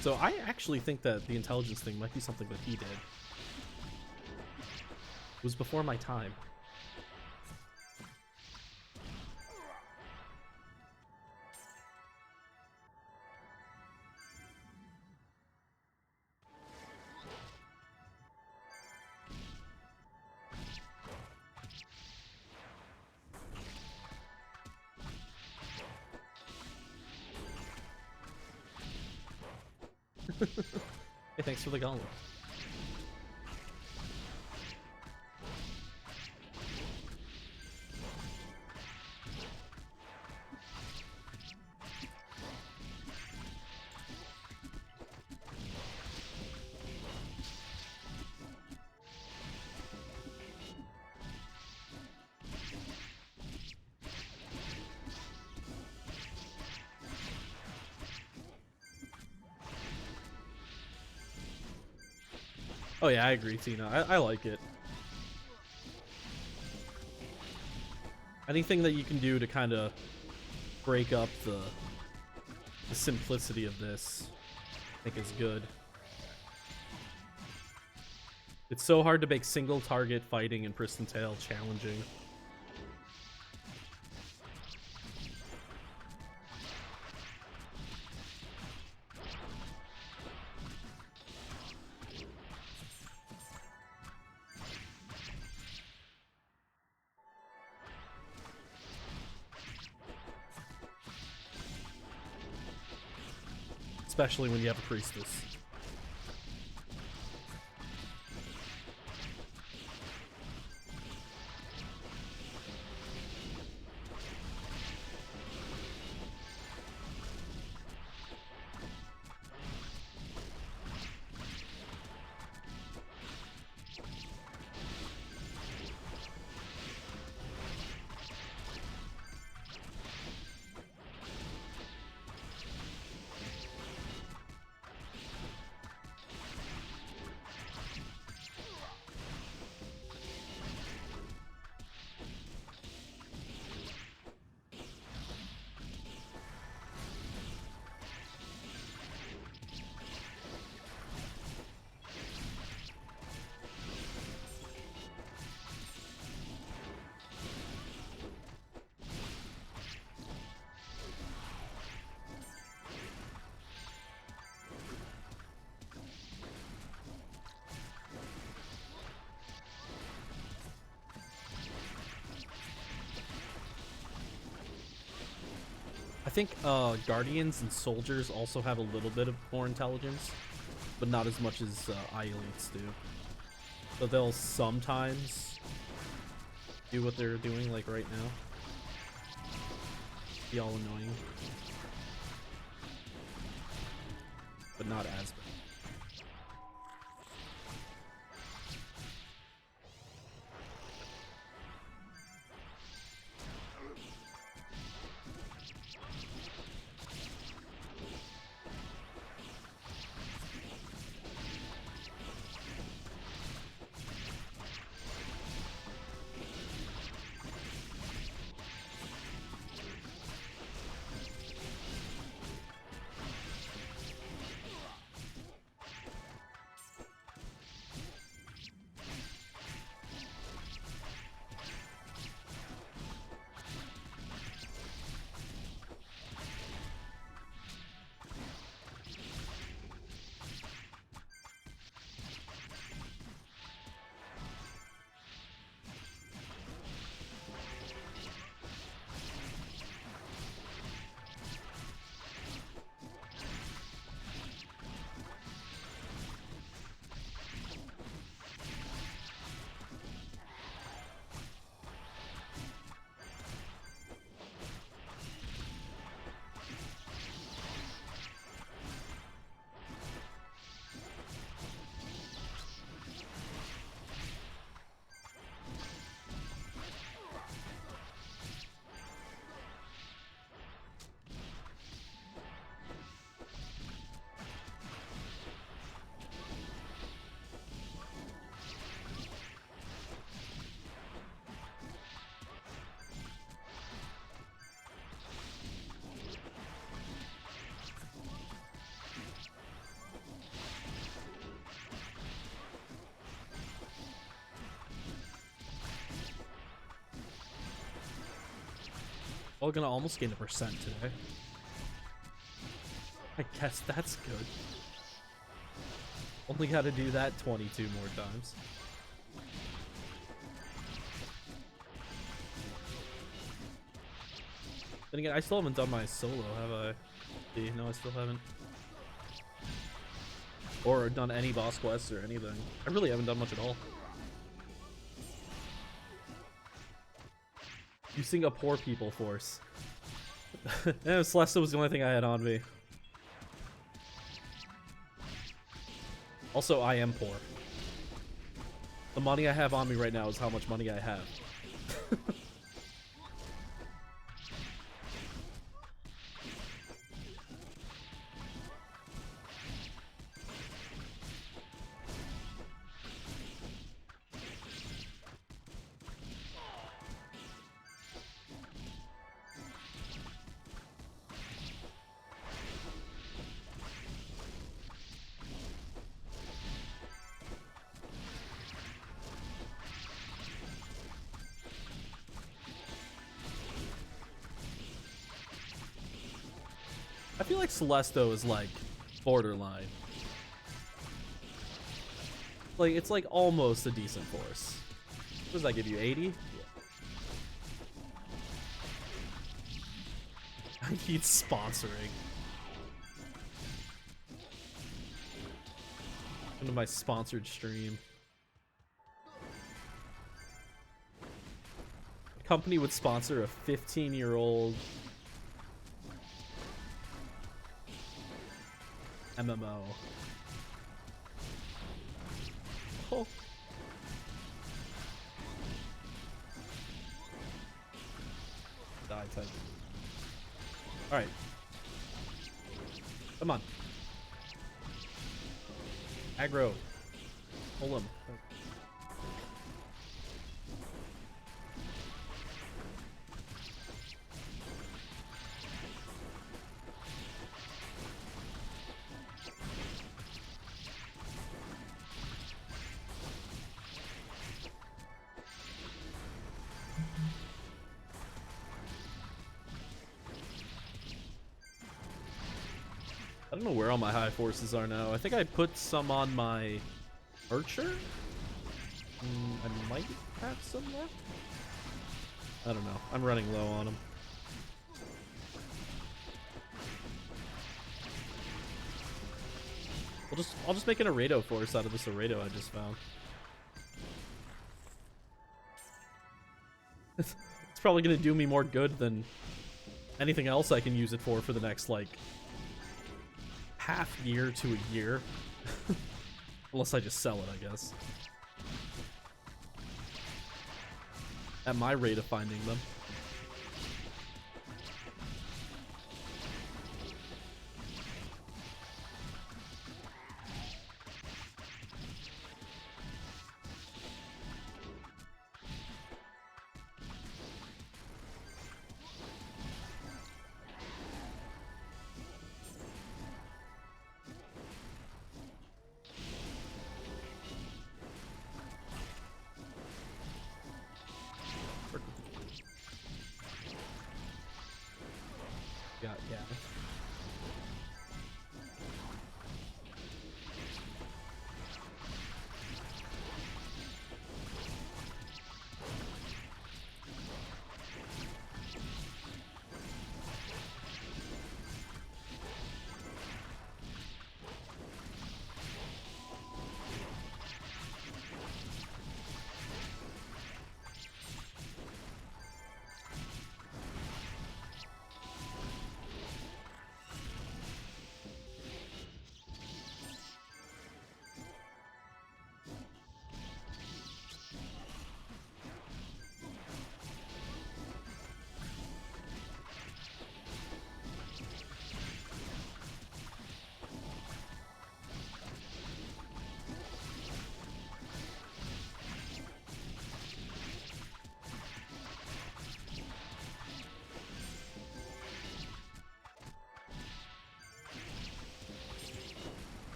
A: So I actually think that the intelligence thing might be something that he did. It was before my time. Hey, thanks for the golem. Oh yeah, I agree, Tina. I like it. Anything that you can do to kind of break up the simplicity of this, I think is good. It's so hard to make single target fighting in Pristontale challenging. especially when you have a priestess. I think Guardians and Soldiers also have a little bit of more intelligence, but not as much as eye elites do. So they'll sometimes do what they're doing, like right now. Be all annoying, but not as bad. Oh, gonna almost gain a percent today. I guess that's good. Only gotta do that 22 more times. Then again, I still haven't done my solo, have I? See, no, I still haven't. Or done any boss quests or anything. I really haven't done much at all. Using a poor people force. Celesta was the only thing I had on me. Also, I am poor. The money I have on me right now is how much money I have. I feel like Celesto is like borderline. Like it's like almost a decent force. What does that give you? 80? I need sponsoring. Into my sponsored stream. A company would sponsor a 15-year-old MMO. Oh. Die type. Alright. Come on. Aggro. Pull him. I don't know where all my high forces are now. I think I put some on my Archer. I might have some left. I don't know. I'm running low on them. I'll just make an Arado force out of this Arado I just found. It's probably gonna do me more good than anything else I can use it for the next like half year to a year. Unless I just sell it, I guess. At my rate of finding them. Yeah.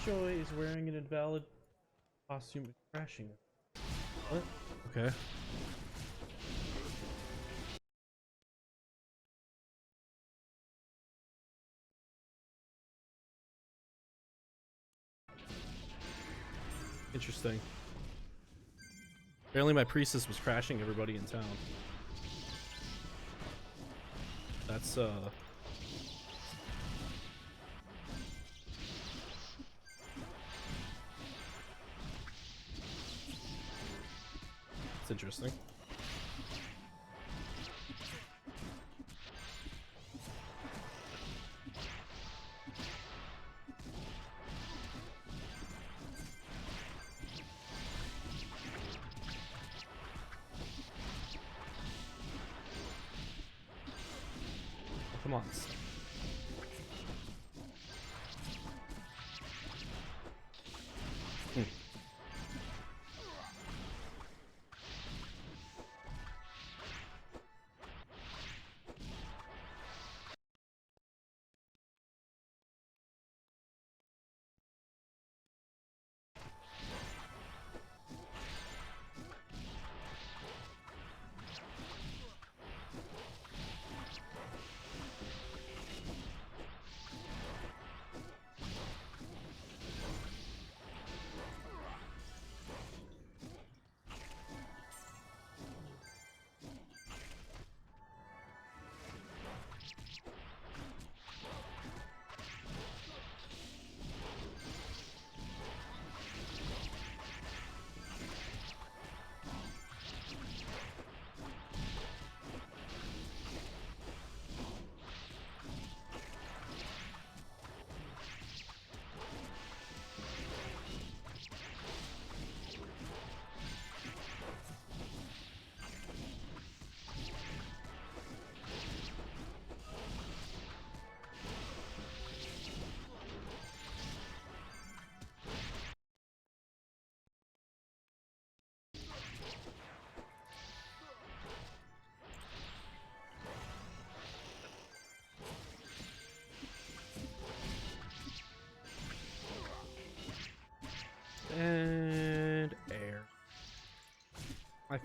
A: Joy is wearing an invalid costume and crashing. What? Okay. Interesting. Apparently my priestess was crashing everybody in town. That's interesting. Come on.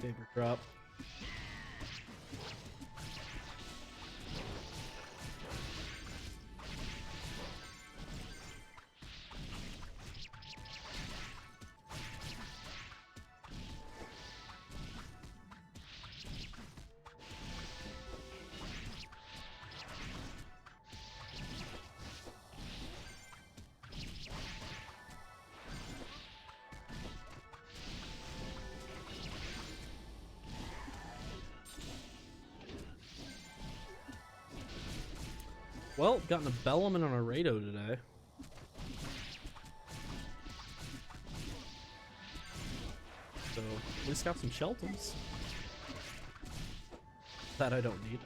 A: favorite crop. Well, gotten a Bellum and an Arado today. So, at least got some Sheltons. That I don't need.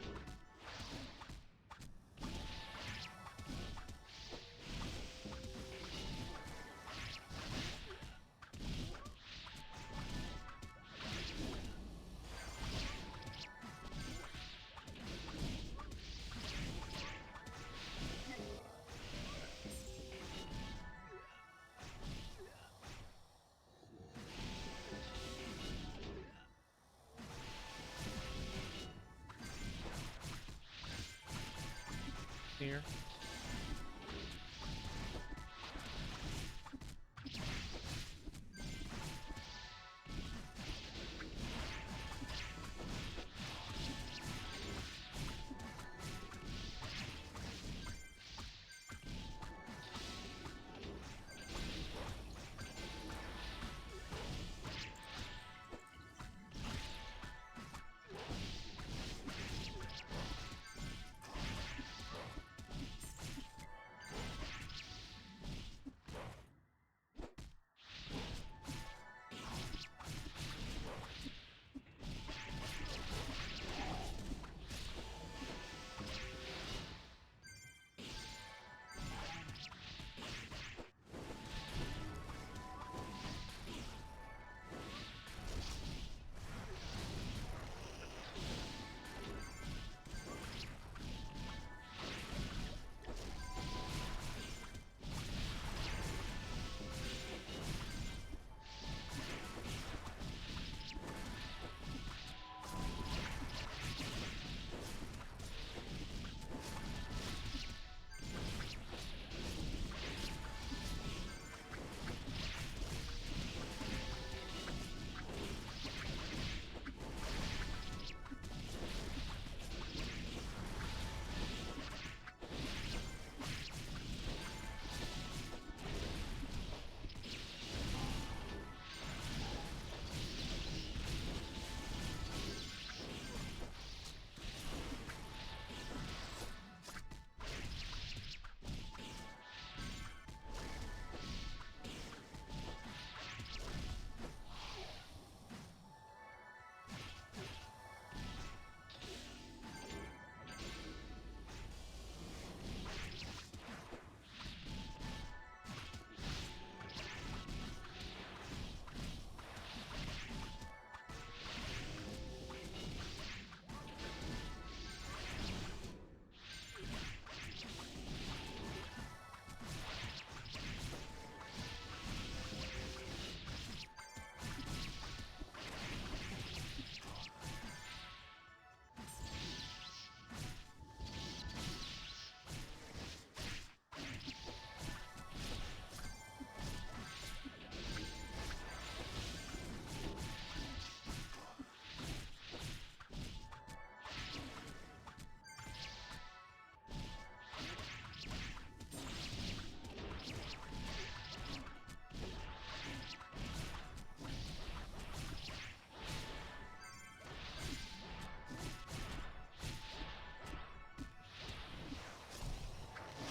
A: Here.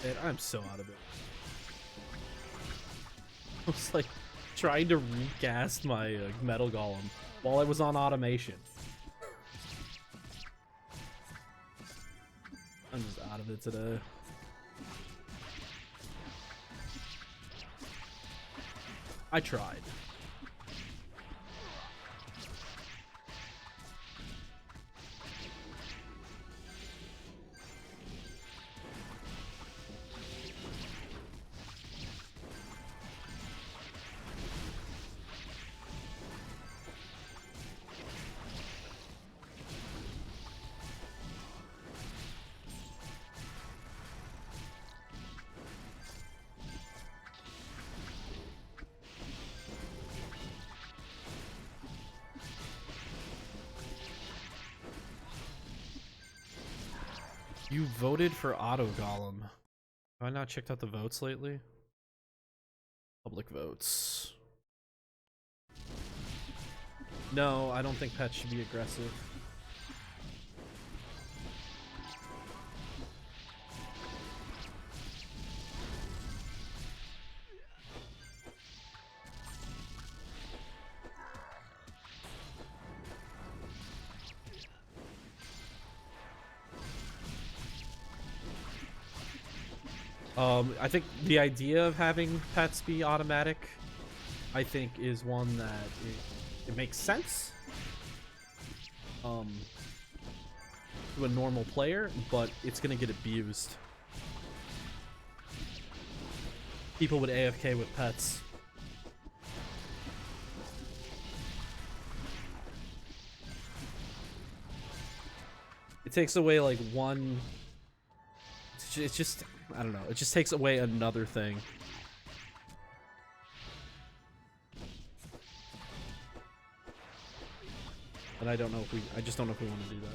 A: Man, I'm so out of it. I was like trying to recast my metal golem while I was on automation. I'm just out of it today. I tried. You voted for Auto Golem. Have I not checked out the votes lately? Public votes. No, I don't think pets should be aggressive. I think the idea of having pets be automatic, I think, is one that it makes sense to a normal player, but it's gonna get abused. People would AFK with pets. It takes away like one. It's just, I don't know. It just takes away another thing. And I don't know if we. I just don't know if we want to do that.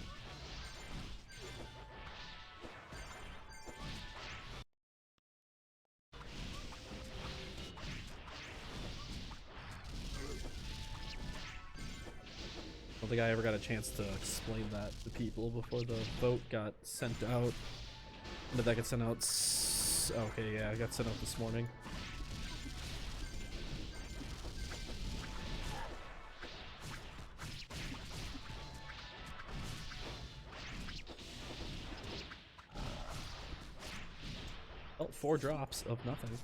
A: I don't think I ever got a chance to explain that to people before the vote got sent out. When did that get sent out? Okay, yeah, it got sent out this morning. Oh, 4 drops of nothing.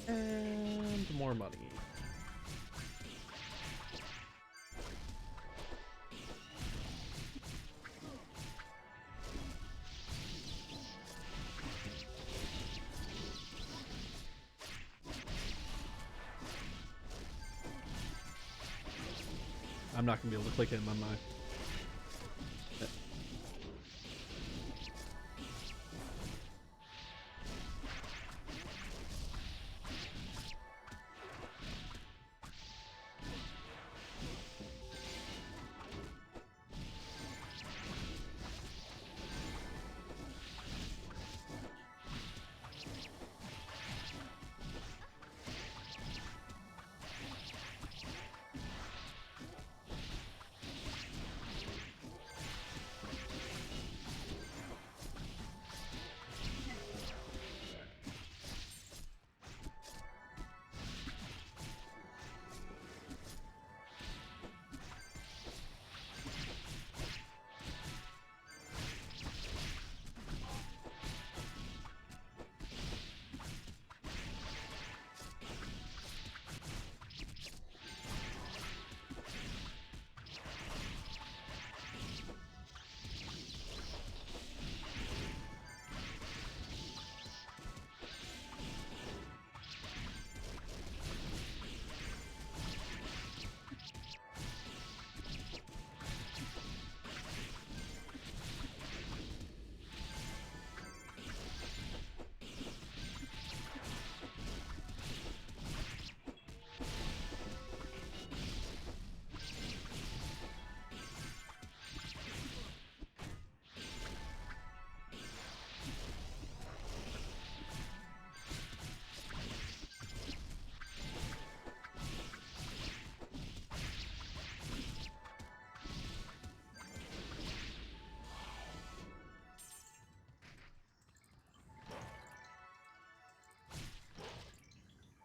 A: And more money. I'm not gonna be able to click it in my mind.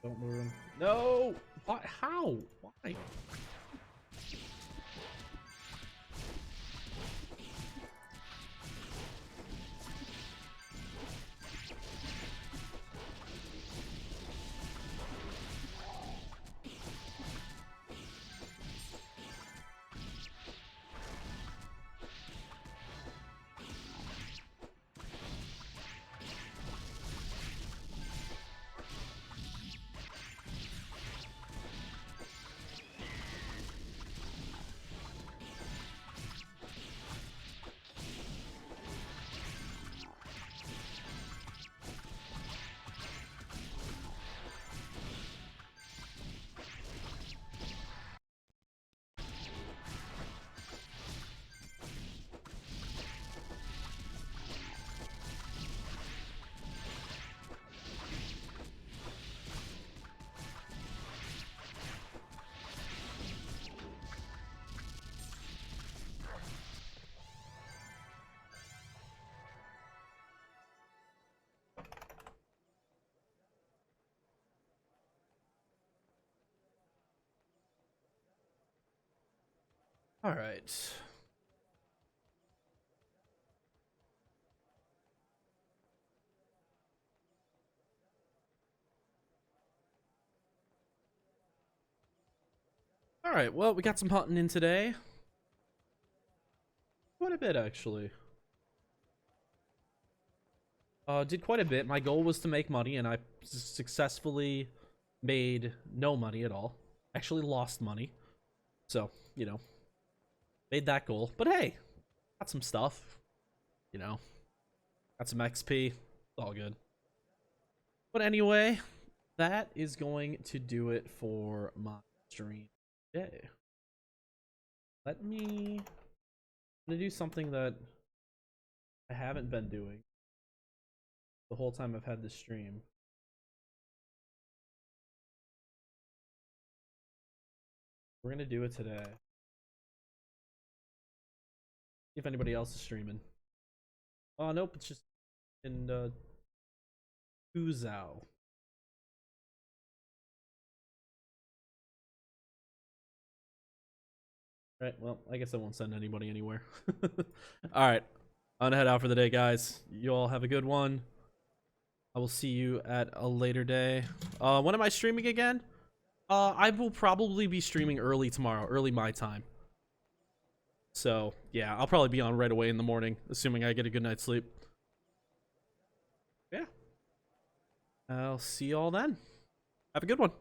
A: Don't move him. No! Why? How? Why? All right. All right. Well, we got some hunting in today. Quite a bit, actually. Did quite a bit. My goal was to make money, and I successfully made no money at all. Actually lost money. So, you know, made that goal. But hey, got some stuff. You know, got some XP. It's all good. But anyway, that is going to do it for my stream today. Let me... I'm gonna do something that I haven't been doing the whole time I've had this stream. We're gonna do it today. See if anybody else is streaming. Oh, nope, it's just in Kuzao. Right, well, I guess I won't send anybody anywhere. Alright, I'm gonna head out for the day, guys. You all have a good one. I will see you at a later day. When am I streaming again? I will probably be streaming early tomorrow, early my time. So, yeah, I'll probably be on right away in the morning, assuming I get a good night's sleep. Yeah. I'll see you all then. Have a good one.